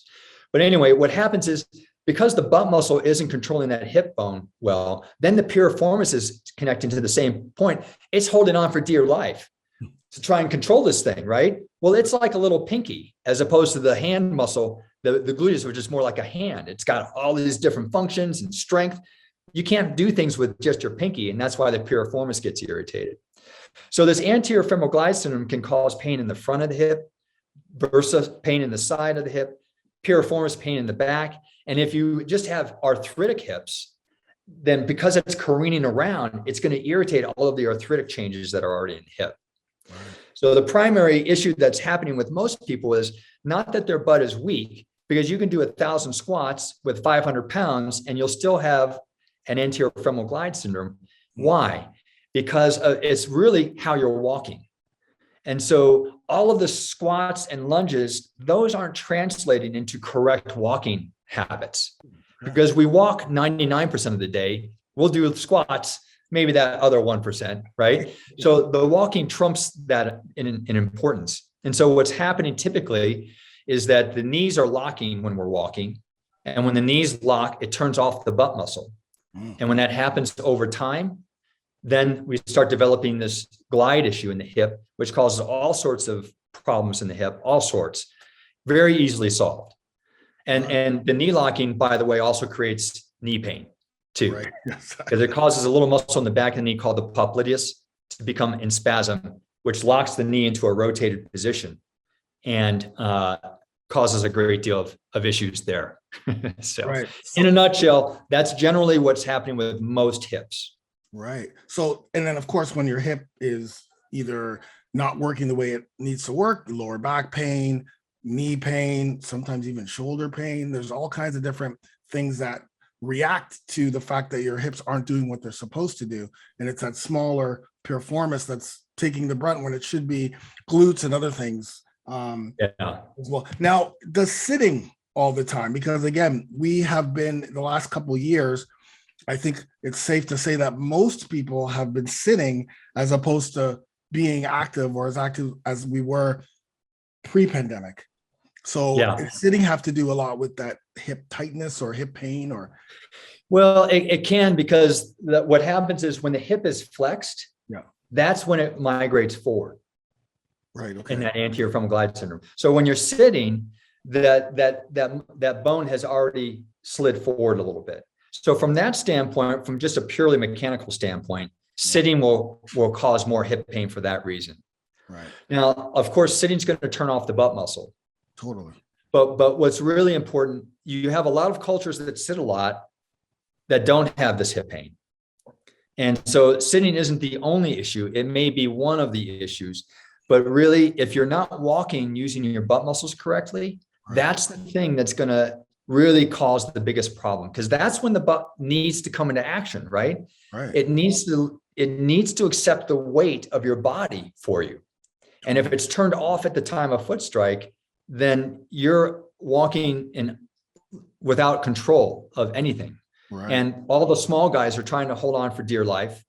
But anyway, what happens is because the butt muscle isn't controlling that hip bone well, then the piriformis is connecting to the same point. It's holding on for dear life to try and control this thing, right? Well, it's like a little pinky as opposed to the hand muscle, the gluteus, which is more like a hand. It's got all these different functions and strength. You can't do things with just your pinky, and that's why the piriformis gets irritated. So this anterior femoral glide syndrome can cause pain in the front of the hip, versus pain in the side of the hip, piriformis pain in the back. And if you just have arthritic hips, then because it's careening around, it's going to irritate all of the arthritic changes that are already in the hip. Right. So the primary issue that's happening with most people is not that their butt is weak, because you can do 1,000 squats with 500 pounds and you'll still have an anterior femoral glide syndrome. Why? Because it's really how you're walking. And so all of the squats and lunges, those aren't translating into correct walking habits, because we walk 99% of the day. We'll do squats, maybe that other 1%, right? So the walking trumps that in importance. And so what's happening typically is that the knees are locking when we're walking. And when the knees lock, it turns off the butt muscle. And when that happens over time, then we start developing this glide issue in the hip, which causes all sorts of problems in the hip, all sorts, very easily solved. And the knee locking, by the way, also creates knee pain too, right? Because it causes a little muscle in the back of the knee called the popliteus to become in spasm, which locks the knee into a rotated position and causes a great deal of issues there. So in a nutshell, that's generally what's happening with most hips. Right. So, and then of course, when your hip is either not working the way it needs to work, lower back pain, knee pain, sometimes even shoulder pain, there's all kinds of different things that react to the fact that your hips aren't doing what they're supposed to do. And it's that smaller piriformis that's taking the brunt when it should be glutes and other things as well. Now, the sitting all the time, because again, we have been the last couple of years, I think it's safe to say that most people have been sitting as opposed to being active or as active as we were pre-pandemic. So does sitting have to do a lot with that hip tightness or hip pain or? Well, it can, because what happens is when the hip is flexed, that's when it migrates forward. Right. Okay. In that anterior femoral glide syndrome. So when you're sitting, that bone has already slid forward a little bit. So from that standpoint, from just a purely mechanical standpoint, sitting will cause more hip pain for that reason. Right. Now, of course, sitting is going to turn off the butt muscle. Totally. But what's really important, you have a lot of cultures that sit a lot that don't have this hip pain. And so sitting isn't the only issue. It may be one of the issues, but really, if you're not walking using your butt muscles correctly, that's the thing that's going to really cause the biggest problem, because that's when the butt needs to come into action, right? It needs to accept the weight of your body for you. And if it's turned off at the time of foot strike, then you're walking without control of anything. Right. And all the small guys are trying to hold on for dear life,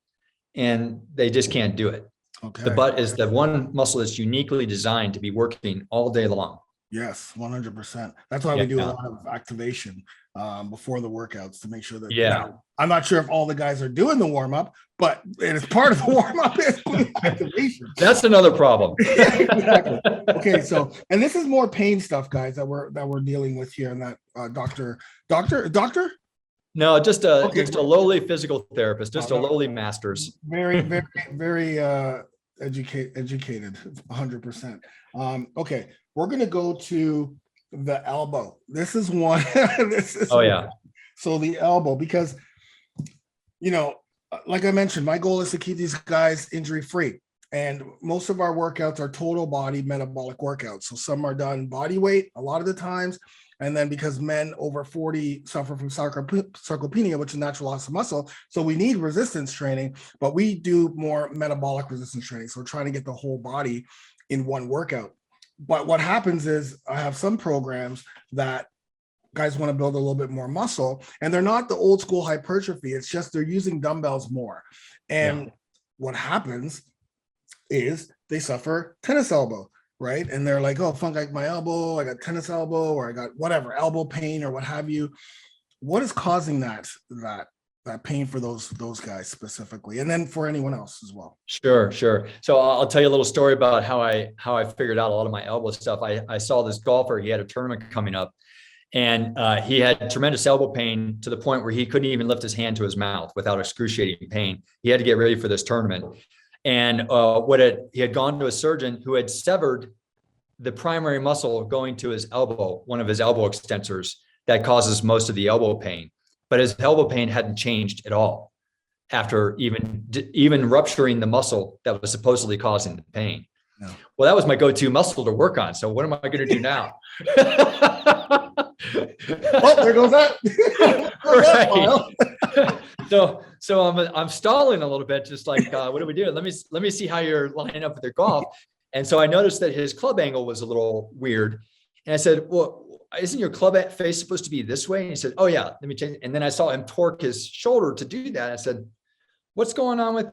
and they just can't do it. Okay. The butt is the one muscle that's uniquely designed to be working all day long. Yes, 100%. That's why we do a lot of activation before the workouts to make sure that. Now, I'm not sure if all the guys are doing the warm up, but it is part of the warm up is activation. That's another problem. Exactly. Okay, so and this is more pain stuff, guys, that we're dealing with here, and that doctor. No, just a lowly physical therapist, just a lowly master's. Very, very, very educated, 100%. Okay, we're gonna go to the elbow. This is one. So the elbow, because like I mentioned, my goal is to keep these guys injury free, and most of our workouts are total body metabolic workouts. So some are done body weight a lot of the times. And then because men over 40 suffer from sarcopenia, which is natural loss of muscle, so we need resistance training, but we do more metabolic resistance training. So we're trying to get the whole body in one workout. But what happens is I have some programs that guys want to build a little bit more muscle, and they're not the old school hypertrophy. It's just they're using dumbbells more. And what happens is they suffer tennis elbow. Right. And they're like, oh, Funk, like my elbow, I got tennis elbow, or I got whatever, elbow pain or what have you. what is causing that pain for those guys specifically, and then for anyone else as well? Sure. So I'll tell you a little story about how I figured out a lot of my elbow stuff. I saw this golfer. He had a tournament coming up, and he had tremendous elbow pain to the point where he couldn't even lift his hand to his mouth without excruciating pain. He had to get ready for this tournament, and he had gone to a surgeon who had severed the primary muscle going to his elbow, one of his elbow extensors that causes most of the elbow pain. But his elbow pain hadn't changed at all after even rupturing the muscle that was supposedly causing the pain. No. Well, that was my go-to muscle to work on. So what am I going to do now? Oh, there goes that. Right. So I'm stalling a little bit, just like, what do we do? Let me see how you're lining up with your golf. And so I noticed that his club angle was a little weird. And I said, well, isn't your club face supposed to be this way? And he said, oh yeah, let me change. And then I saw him torque his shoulder to do that. I said, what's going on with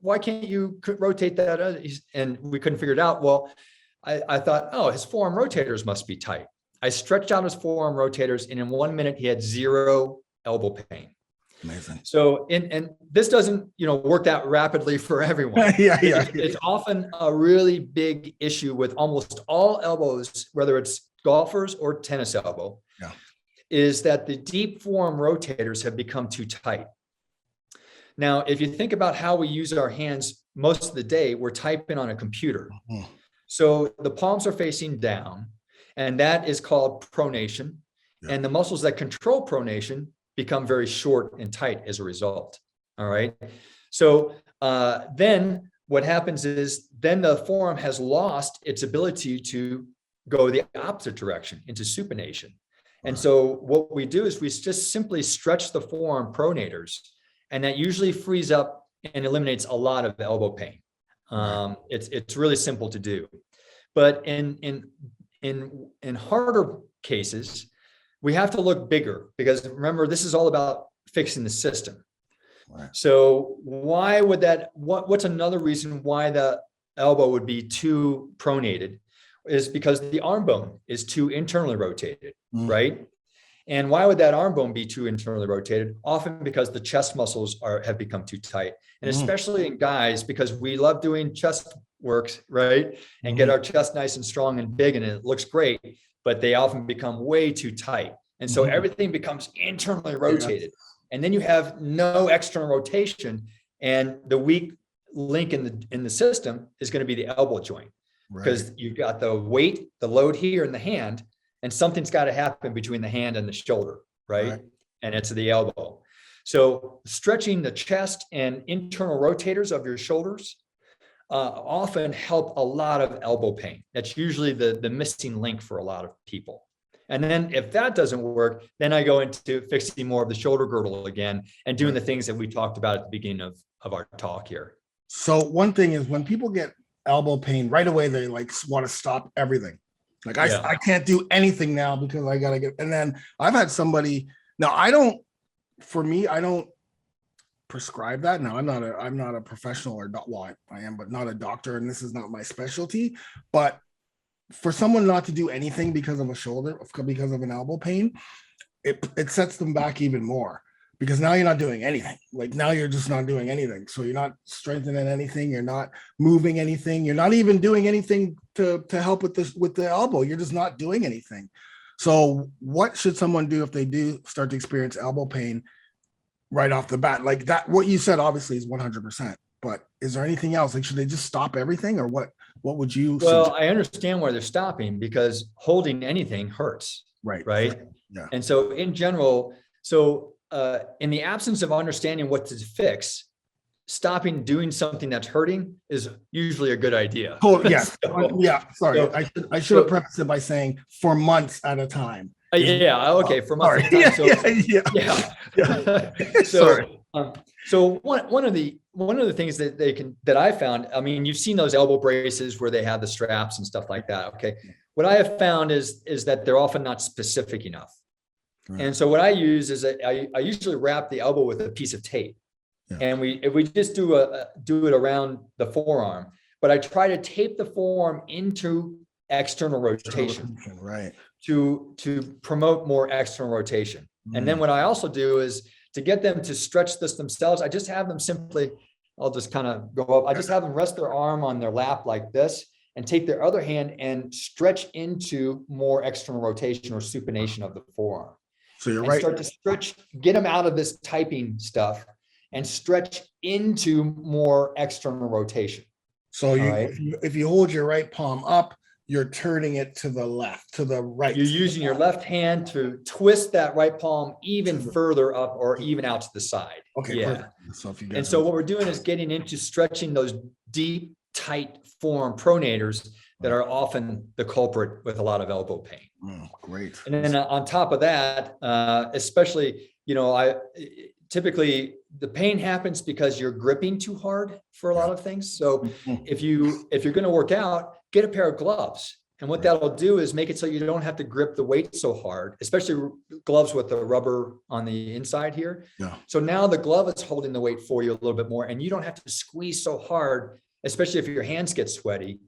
why can't you rotate that? And we couldn't figure it out. Well, I thought, oh, his forearm rotators must be tight. I stretched out his forearm rotators, and in 1 minute he had 0 elbow pain. Amazing. So, and this doesn't, work that rapidly for everyone. It's often a really big issue with almost all elbows, whether it's golfers or tennis elbow, is that the deep forearm rotators have become too tight. Now, if you think about how we use our hands most of the day, we're typing on a computer. Mm-hmm. So the palms are facing down, and that is called pronation. Yeah. And the muscles that control pronation become very short and tight as a result. All right. So then what happens is then the forearm has lost its ability to go the opposite direction into supination. And so what we do is we just simply stretch the forearm pronators, and that usually frees up and eliminates a lot of elbow pain. It's really simple to do. But in harder cases, we have to look bigger, because remember, this is all about fixing the system. Right. So why would what's another reason why the elbow would be too pronated is because the arm bone is too internally rotated, right? And why would that arm bone be too internally rotated? Often because the chest muscles have become too tight. And especially in guys, because we love doing chest works, right? And get our chest nice and strong and big, and it looks great, but they often become way too tight. And so everything becomes internally rotated. And then you have no external rotation, and the weak link in the system is going to be the elbow joint. Because you've got the weight, the load here in the hand, and something's got to happen between the hand and the shoulder, right? And it's the elbow. So stretching the chest and internal rotators of your shoulders often help a lot of elbow pain. That's usually the missing link for a lot of people. And then if that doesn't work, then I go into fixing more of the shoulder girdle again and doing the things that we talked about at the beginning of our talk here. So one thing is, when people get elbow pain right away, they like want to stop everything. Like I can't do anything now because I gotta get. And then I've had somebody. Now I don't prescribe that. Now I'm not a professional or well, I am, but not a doctor, and this is not my specialty. But for someone not to do anything because of a shoulder, because of an elbow pain, it sets them back even more. Because now you're not doing anything. Like now you're just not doing anything. So you're not strengthening anything. You're not moving anything. You're not even doing anything to help with the elbow. You're just not doing anything. So what should someone do if they do start to experience elbow pain right off the bat? Like that, what you said obviously is 100%. But is there anything else? Like, should they just stop everything, or what would you suggest? I understand why they're stopping, because holding anything hurts. Right. Yeah. And so in general, in the absence of understanding what to fix, stopping doing something that's hurting is usually a good idea. Oh, yes. Sorry. I should have prefaced it by saying for months at a time. Okay. For months at a time. So one of the things that I found, I mean, you've seen those elbow braces where they have the straps and stuff like that. Okay. What I have found is that they're often not specific enough. Right. And so what I use is I usually wrap the elbow with a piece of tape, and if we just do it around the forearm, but I try to tape the forearm into external rotation, right, to promote more external rotation. And then what I also do is to get them to stretch this themselves, I just have them simply, I'll just kind of go up. I just have them rest their arm on their lap like this and take their other hand and stretch into more external rotation or supination of the forearm. So you're and right. Start to stretch, get them out of this typing stuff and stretch into more external rotation. So if you hold your right palm up, you're turning it to the left, to the right. You're using your left hand to twist that right palm even further up or even out to the side. Okay, yeah. Perfect. So if you And so what we're doing is getting into stretching those deep, tight forearm pronators that are often the culprit with a lot of elbow pain. Great. And then on top of that, especially, typically the pain happens because you're gripping too hard for a lot of things. So if you're going to work out, get a pair of gloves. And what that'll do is make it so you don't have to grip the weight so hard, especially gloves with the rubber on the inside here. Yeah. So now the glove is holding the weight for you a little bit more, and you don't have to squeeze so hard, especially if your hands get sweaty.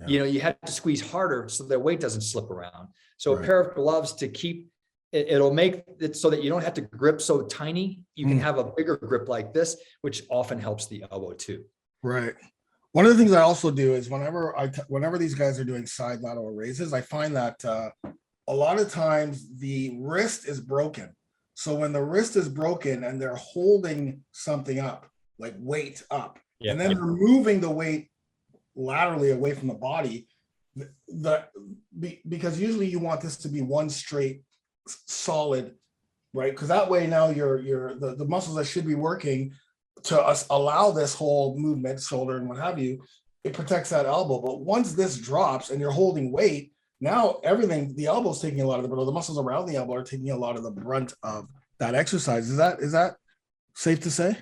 Yeah. You have to squeeze harder so the weight doesn't slip around. So a pair of gloves to keep it'll make it so that you don't have to grip so tiny. You can have a bigger grip like this, which often helps the elbow too. Right. One of the things I also do is whenever these guys are doing side lateral raises, I find that a lot of times the wrist is broken. So when the wrist is broken and they're holding something up, like weight up, and then they're moving the weight laterally away from the body, because usually you want this to be one straight solid, right? Because that way now the muscles that should be working to allow this whole movement, shoulder and what have you, it protects that elbow. But once this drops and you're holding weight, now the elbow's taking a lot of the muscles around the elbow are taking a lot of the brunt of that exercise. Is that safe to say?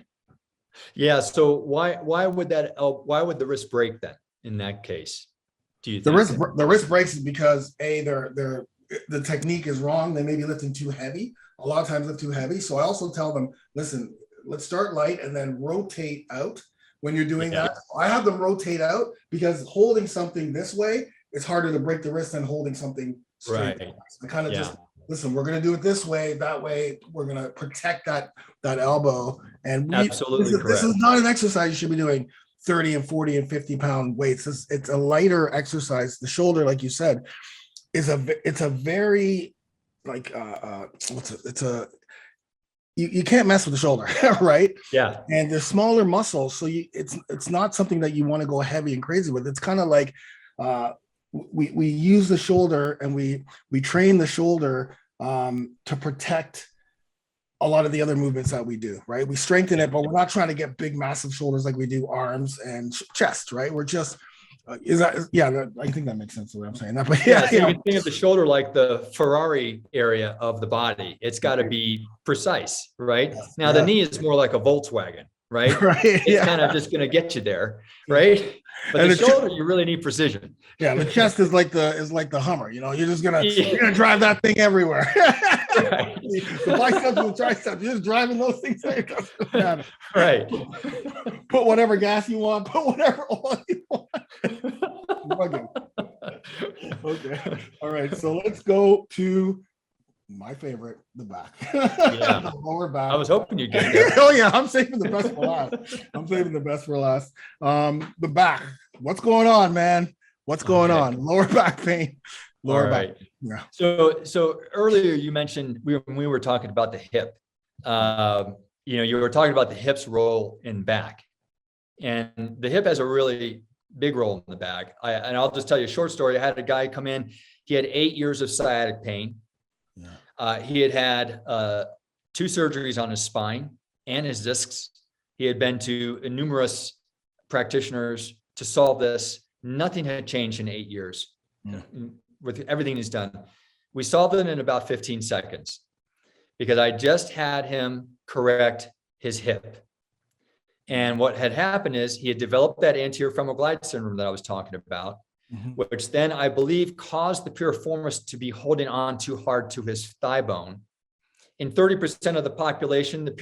Yeah. So why would the wrist break then in that case? Do you think the wrist breaks because the technique is wrong. They may be lifting too heavy. A lot of times lift too heavy. So I also tell them, listen, let's start light and then rotate out when you're doing that. I have them rotate out because holding something this way, it's harder to break the wrist than holding something straight. Right. I kind of just, listen, we're going to do it this way. That way we're going to protect that elbow. And this is not an exercise you should be doing 30 and 40 and 50 pound weights. It's a lighter exercise. The shoulder, like you said, it's a very like you can't mess with the shoulder, right? Yeah. And they're smaller muscles, so it's not something that you want to go heavy and crazy with. It's kind of like we use the shoulder and we train the shoulder to protect a lot of the other movements that we do, right? We strengthen it, but we're not trying to get big, massive shoulders like we do arms and chest, right? We're just I think that makes sense the way I'm saying that. But so you can think of the shoulder like the Ferrari area of the body. It's got to be precise, right? Now the knee is more like a Volkswagen, right? Right. It's kind of just going to get you there, right? But and the shoulder, you really need precision. Yeah, the chest is like the Hummer. You're just you're gonna drive that thing everywhere. Right. The biceps and the triceps, you're just driving those things there. It doesn't matter. Right. Put whatever gas you want. Put whatever oil you want. Okay. All right. So let's go to my favorite, the back. Yeah. The lower back. I was hoping you'd get there. Oh yeah, I'm saving the best for last. The back. What's going on, man? What's going on? Lower back pain. Lower back. Yeah. So earlier you mentioned when we were talking about the hip. You were talking about the hip's role in back, and the hip has a really big role in the back. And I'll just tell you a short story. I had a guy come in. He had 8 years of sciatic pain. Yeah. He had 2 surgeries on his spine and his discs. He had been to numerous practitioners to solve this. Nothing had changed in 8 years. Yeah. With everything he's done. We solved it in about 15 seconds because I just had him correct his hip. And what had happened is he had developed that anterior femoral glide syndrome that I was talking about, which then I believe caused the piriformis to be holding on too hard to his thigh bone. In 30% of the population, the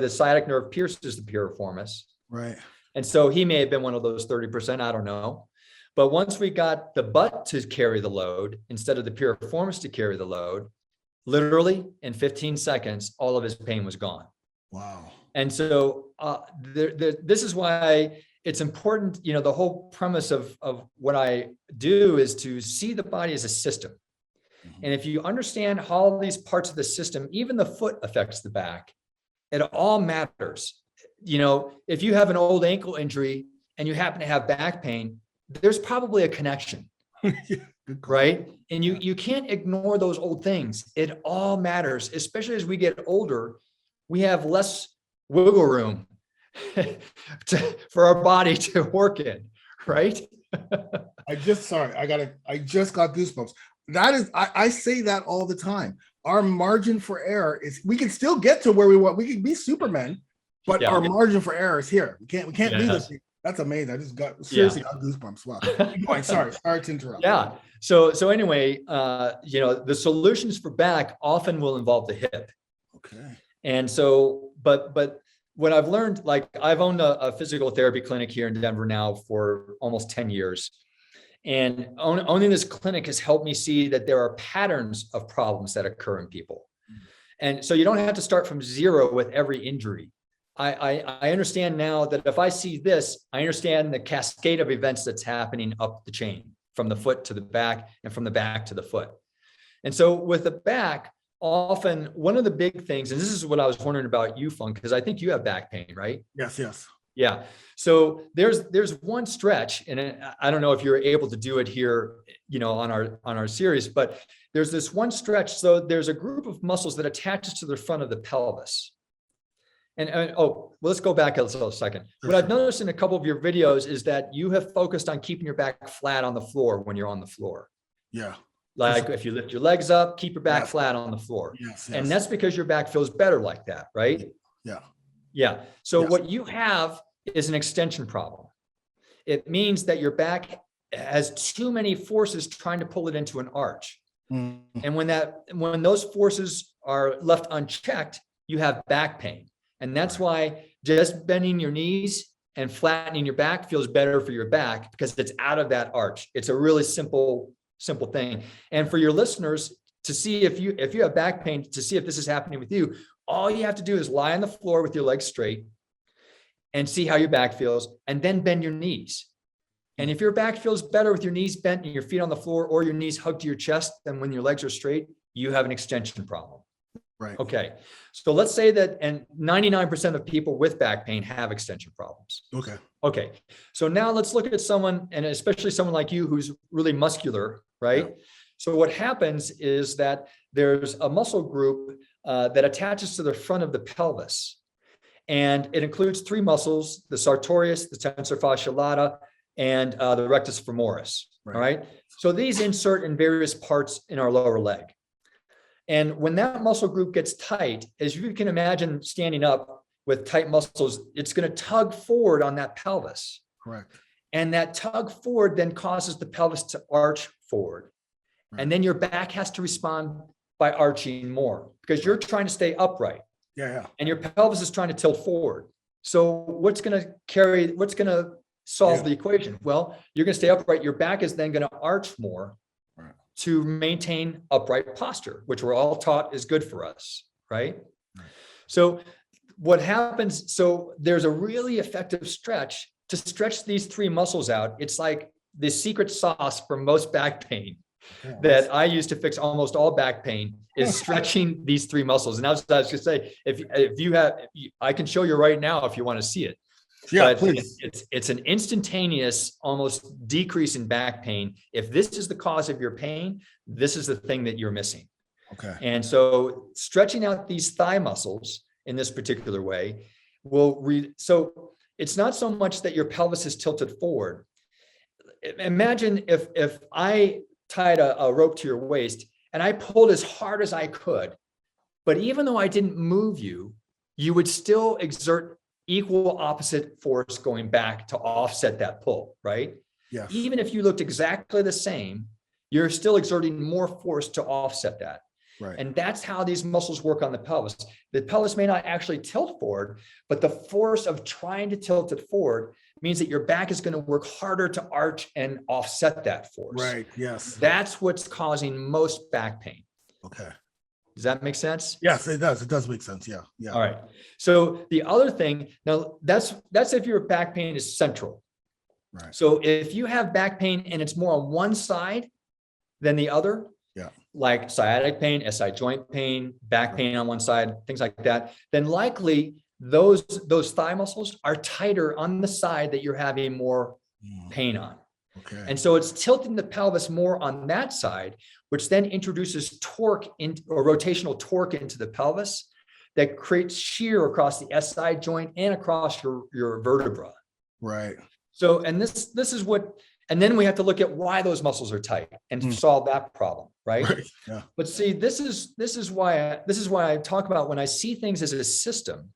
sciatic nerve pierces the piriformis. Right. And so he may have been one of those 30%, I don't know. But once we got the butt to carry the load, instead of the piriformis to carry the load, literally in 15 seconds, all of his pain was gone. Wow. And so this is why it's important, the whole premise of what I do is to see the body as a system. And if you understand how all these parts of the system, even the foot affects the back, it all matters. If you have an old ankle injury and you happen to have back pain, there's probably a connection, right? And you can't ignore those old things. It all matters, especially as we get older. We have less wiggle room for our body to work in, right? I just got goosebumps. That is, I say that all the time. Our margin for error is, we can still get to where we want. We can be Superman, but our margin for error is here. We can't do this. That's amazing. I just got goosebumps. Wow. Keep going. Sorry to interrupt. Yeah. So anyway, the solutions for back often will involve the hip. Okay. And so, but what I've learned, like I've owned a physical therapy clinic here in Denver now for almost 10 years. And owning this clinic has helped me see that there are patterns of problems that occur in people. And so you don't have to start from zero with every injury. I understand now that if I see this, I understand the cascade of events that's happening up the chain, from the foot to the back and from the back to the foot. And so with the back, often one of the big things, and this is what I was wondering about you, Funk, because I think you have back pain, right? Yes. Yeah. So there's one stretch, and I don't know if you're able to do it here, on our series, but there's this one stretch. So there's a group of muscles that attaches to the front of the pelvis. And let's go back a little second. What I've noticed in a couple of your videos is that you have focused on keeping your back flat on the floor when you're on the floor. Yeah. Like if you lift your legs up, keep your back flat on the floor. Yes. And that's because your back feels better like that, right? Yeah. Yeah. So what you have is an extension problem. It means that your back has too many forces trying to pull it into an arch. Mm-hmm. And when those forces are left unchecked, you have back pain. And that's why just bending your knees and flattening your back feels better for your back, because it's out of that arch. It's a really simple thing. And for your listeners to see if you have back pain, to see if this is happening with you, all you have to do is lie on the floor with your legs straight and see how your back feels, and then bend your knees. And if your back feels better with your knees bent and your feet on the floor, or your knees hugged to your chest than when your legs are straight, you have an extension problem. Right. Okay. So let's say that, and 99% of people with back pain have extension problems. Okay. So now let's look at someone, and especially someone like you who's really muscular, right? Yeah. So what happens is that there's a muscle group that attaches to the front of the pelvis. And it includes three muscles: the sartorius, the tensor fasciae lata, and the rectus femoris. Right. All right. So these insert in various parts in our lower leg. And when that muscle group gets tight, as you can imagine, standing up with tight muscles, it's going to tug forward on that pelvis. Correct. And that tug forward then causes the pelvis to arch forward. Right. And then your back has to respond by arching more, because you're trying to stay upright. Yeah. And your pelvis is trying to tilt forward. So what's going to solve the equation? Well, you're going to stay upright. Your back is then going to arch more to maintain upright posture, which we're all taught is good for us, right? So what happens, so there's a really effective stretch to stretch these three muscles out. It's like the secret sauce for most back pain that I use to fix almost all back pain is stretching these three muscles. And I was going to say, if you have, I can show you right now if you want to see it. Yeah, but please. It's an instantaneous, almost decrease in back pain. If this is the cause of your pain, this is the thing that you're missing. Okay. And so stretching out these thigh muscles in this particular way so it's not so much that your pelvis is tilted forward. Imagine if I tied a rope to your waist and I pulled as hard as I could, but even though I didn't move you, you would still exert equal opposite force going back to offset that pull, right? Yes. Even if you looked exactly the same, you're still exerting more force to offset that. Right. And that's how these muscles work on the pelvis. The pelvis may not actually tilt forward, but the force of trying to tilt it forward means that your back is going to work harder to arch and offset that force. Right. Yes. That's what's causing most back pain. Okay. Does that make sense? Yes, it does. It does make sense. Yeah. Yeah. All right. So the other thing, now that's if your back pain is central. Right. So if you have back pain and it's more on one side than the other, Yeah. like sciatic pain, SI joint pain, back pain on one side, things like that, then likely those thigh muscles are tighter on the side that you're having more pain on. Okay. And so it's tilting the pelvis more on that side, which then introduces torque or rotational torque into the pelvis that creates shear across the SI joint and across your vertebra. Right. So, and this is what, and then we have to look at why those muscles are tight and solve that problem, right? Right. Yeah. But see, this is why I talk about when I see things as a system.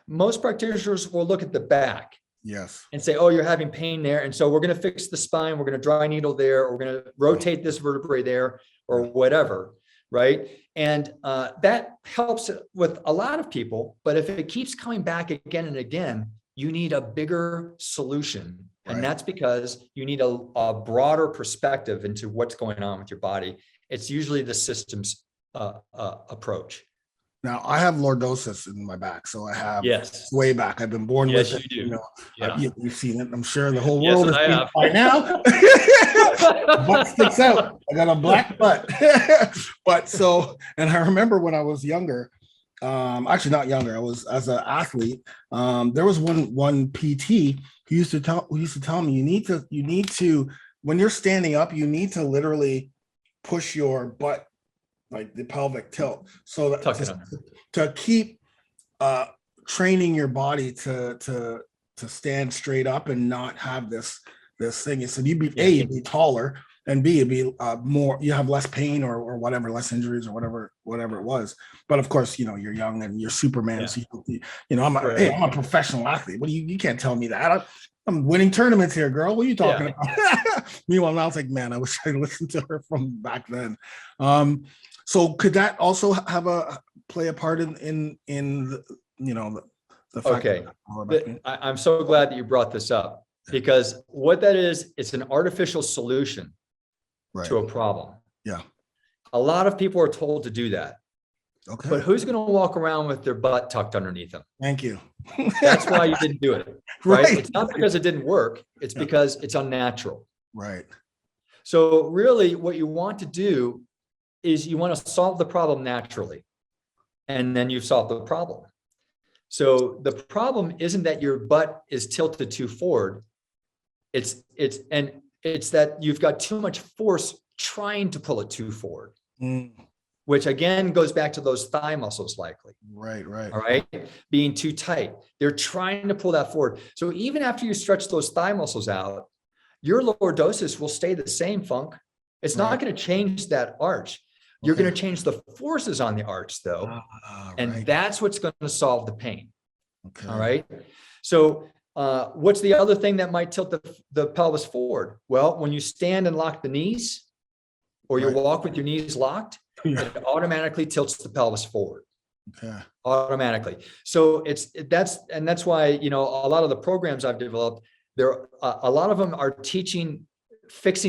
Most practitioners will look at the back. Yes. And say, oh, you're having pain there. And so we're going to fix the spine. We're going to dry needle there. Or we're going to rotate this vertebrae there or whatever. Right. And that helps with a lot of people. But if it keeps coming back again and again, you need a bigger solution. And that's because you need a broader perspective into what's going on with your body. It's usually the systems approach. Now I have lordosis in my back, so I have way back. I've been born with it. You do. You've seen it. I'm sure the whole world has seen it by now. Butt sticks out. I got a black butt. But so, and I remember when I was younger, actually not younger, I was as an athlete. There was one PT who used to tell me you need to when you're standing up, you need to literally push your butt, like the pelvic tilt, so that to keep training your body to stand straight up and not have this thing. So you'd be taller, and B, it'd be more, you have less pain or whatever, less injuries or whatever it was. But of course, you're young and you're Superman. So I'm a professional athlete. What you can't tell me that. I'm winning tournaments here, girl. What are you talking about? Meanwhile, now it's like, man, I wish I listened to her from back then. So could that also have play a part in the fact? Okay. I'm so glad that you brought this up, because what that is, it's an artificial solution to a problem. Yeah. A lot of people are told to do that. Okay. But who's going to walk around with their butt tucked underneath them? Thank you. That's why you didn't do it. Right? It's not because it didn't work. It's because it's unnatural. Right. So really what you want to do is you want to solve the problem naturally, and then you've solved the problem. So the problem isn't that your butt is tilted too forward. It's that you've got too much force trying to pull it too forward, which again goes back to those thigh muscles likely. Right. All right. Being too tight. They're trying to pull that forward. So even after you stretch those thigh muscles out, your lordosis will stay the same, Funk. It's not going to change that arch. You're going to change the forces on the arch though. And that's what's going to solve the pain. Okay. All right. So what's the other thing that might tilt the pelvis forward? Well, when you stand and lock the knees, or you walk with your knees locked, it automatically tilts the pelvis forward. Okay. Automatically. So that's why, a lot of the programs I've developed, a lot of them are fixing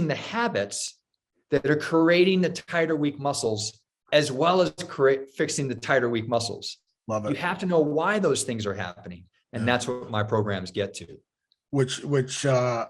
the habits that are creating the tighter, weak muscles, as well as fixing the tighter, weak muscles. Love it. You have to know why those things are happening. And that's what my programs get to. So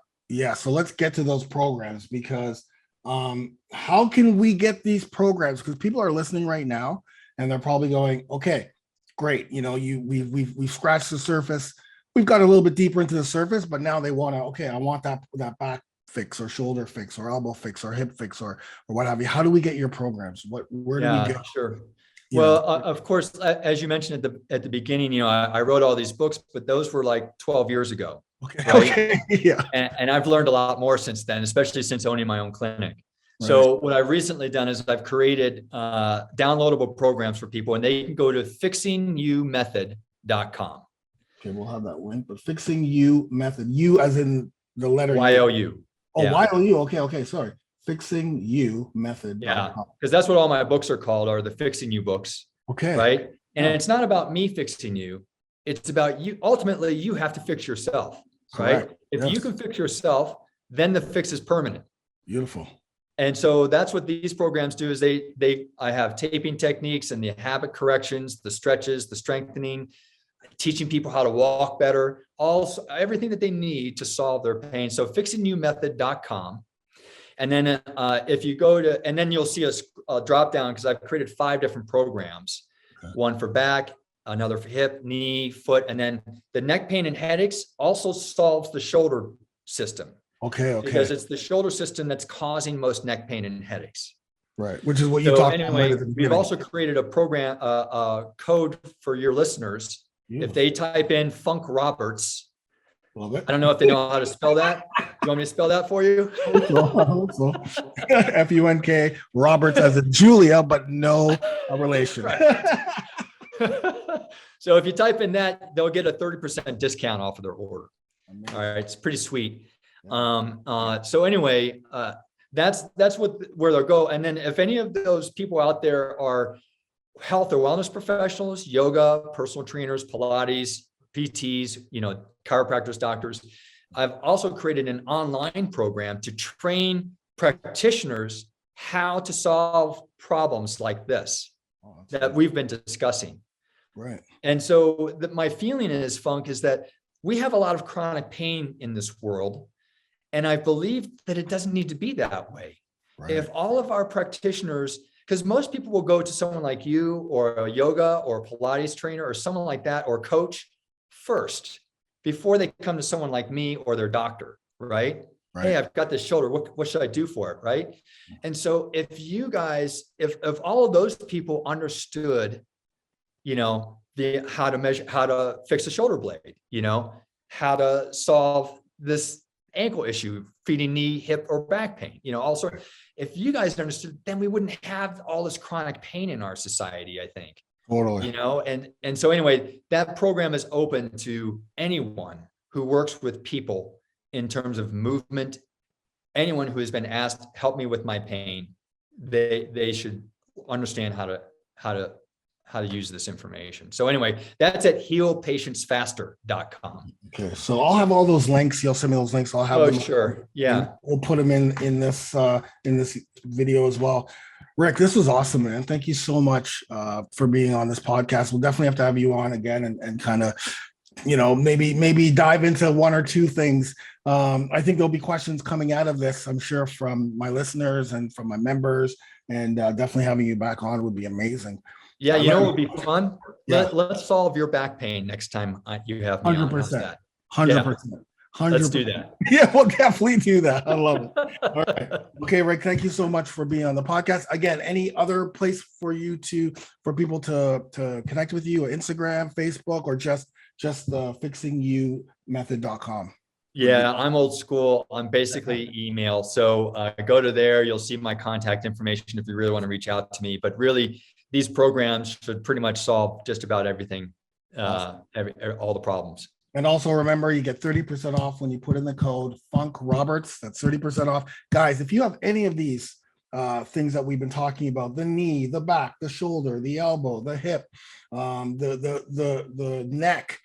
let's get to those programs, because how can we get these programs? Because people are listening right now and they're probably going, okay, great. We've scratched the surface. We've got a little bit deeper into the surface, but now they want to, I want that back fix or shoulder fix or elbow fix or hip fix or what have you. How do we get your programs? Where do we go? Sure. Well, of course, as you mentioned at the beginning, I wrote all these books, but those were like 12 years ago. Okay. Right? Okay. Yeah. And I've learned a lot more since then, especially since owning my own clinic. Right. So what I've recently done is I've created downloadable programs for people, and they can go to fixingyou-method.com. Okay, we'll have that link, but Fixing You Method, you as in the letter YOU. Oh, YOU. Okay. Sorry. Fixing You Method. Yeah, because that's what all my books are called, are the Fixing You books. Okay. Right. And it's not about me fixing you. It's about you. Ultimately, you have to fix yourself. Right. Correct. If you can fix yourself, then the fix is permanent. Beautiful. And so that's what these programs do is I have taping techniques and the habit corrections, the stretches, the strengthening, teaching people how to walk better, also everything that they need to solve their pain. So fixingyouMethod.com. And then if you go to, and then you'll see a drop down because I've created 5 different programs, one for back, another for hip, knee, foot, and then the neck pain and headaches also solves the shoulder system. Okay. Because it's the shoulder system that's causing most neck pain and headaches. Right. Which is what you talked about. Anyway, we've also created a program, a code for your listeners. If they type in Funk Roberts, love it. I don't know if they know how to spell that. You want me to spell that for you? I hope so. F-U-N-K Roberts as in Julia, but no relation. So if you type in that, they'll get a 30% discount off of their order. All right, it's pretty sweet. So anyway, that's where they'll go. And then if any of those people out there are health or wellness professionals, yoga, personal trainers, Pilates, PTs, chiropractors, doctors, I've also created an online program to train practitioners how to solve problems like this that we've been discussing. Right. And so my feeling is, Funk, is that we have a lot of chronic pain in this world. And I believe that it doesn't need to be that way. Right. If all of our practitioners, because most people will go to someone like you or a yoga or a Pilates trainer or someone like that or coach first before they come to someone like me or their doctor, right? Hey, I've got this shoulder. What should I do for it, right? And so if you guys, if all of those people understood, how to measure, how to fix a shoulder blade, how to solve this ankle issue, feeding knee, hip, or back pain, also, if you guys understood, then we wouldn't have all this chronic pain in our society, I think. Totally. And so anyway, that program is open to anyone who works with people in terms of movement. Anyone who has been asked, help me with my pain, they should understand how to use this information. So anyway, that's at healpatientsfaster.com. Okay. So I'll have all those links. You'll send me those links. I'll have them. Sure. Yeah. We'll put them in this video as well. Rick, this was awesome, man. Thank you so much for being on this podcast. We'll definitely have to have you on again and kind of, maybe dive into one or two things. I think there'll be questions coming out of this, I'm sure, from my listeners and from my members, and definitely having you back on would be amazing. Yeah, what would be fun? Yeah. Let's solve your back pain next time you have me 100%. on. 100%. 100%. Let's do that. Yeah, we'll definitely do that. I love it. All right. Okay, Rick, thank you so much for being on the podcast. Again, any other place for people to connect with you, or Instagram, Facebook, or just fixingyouMethod.com? Yeah, I'm old school. I'm basically email. So go to there. You'll see my contact information if you really want to reach out to me. But really, these programs should pretty much solve just about everything, all the problems. And also remember, you get 30% off when you put in the code Funk Roberts. That's 30% off. Guys, if you have any of these things that we've been talking about, the knee, the back, the shoulder, the elbow, the hip, the neck,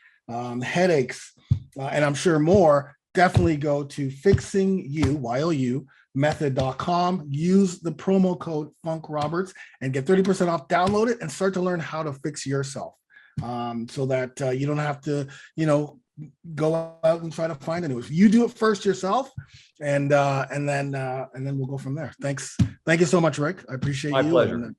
headaches, and I'm sure more, definitely go to fixingyou.com, use the promo code Funk Roberts and get 30% off. Download it and start to learn how to fix yourself. So that you don't have to, go out and try to find a new. You do it first yourself, and then we'll go from there. Thank you so much, Rick. I appreciate you. My pleasure.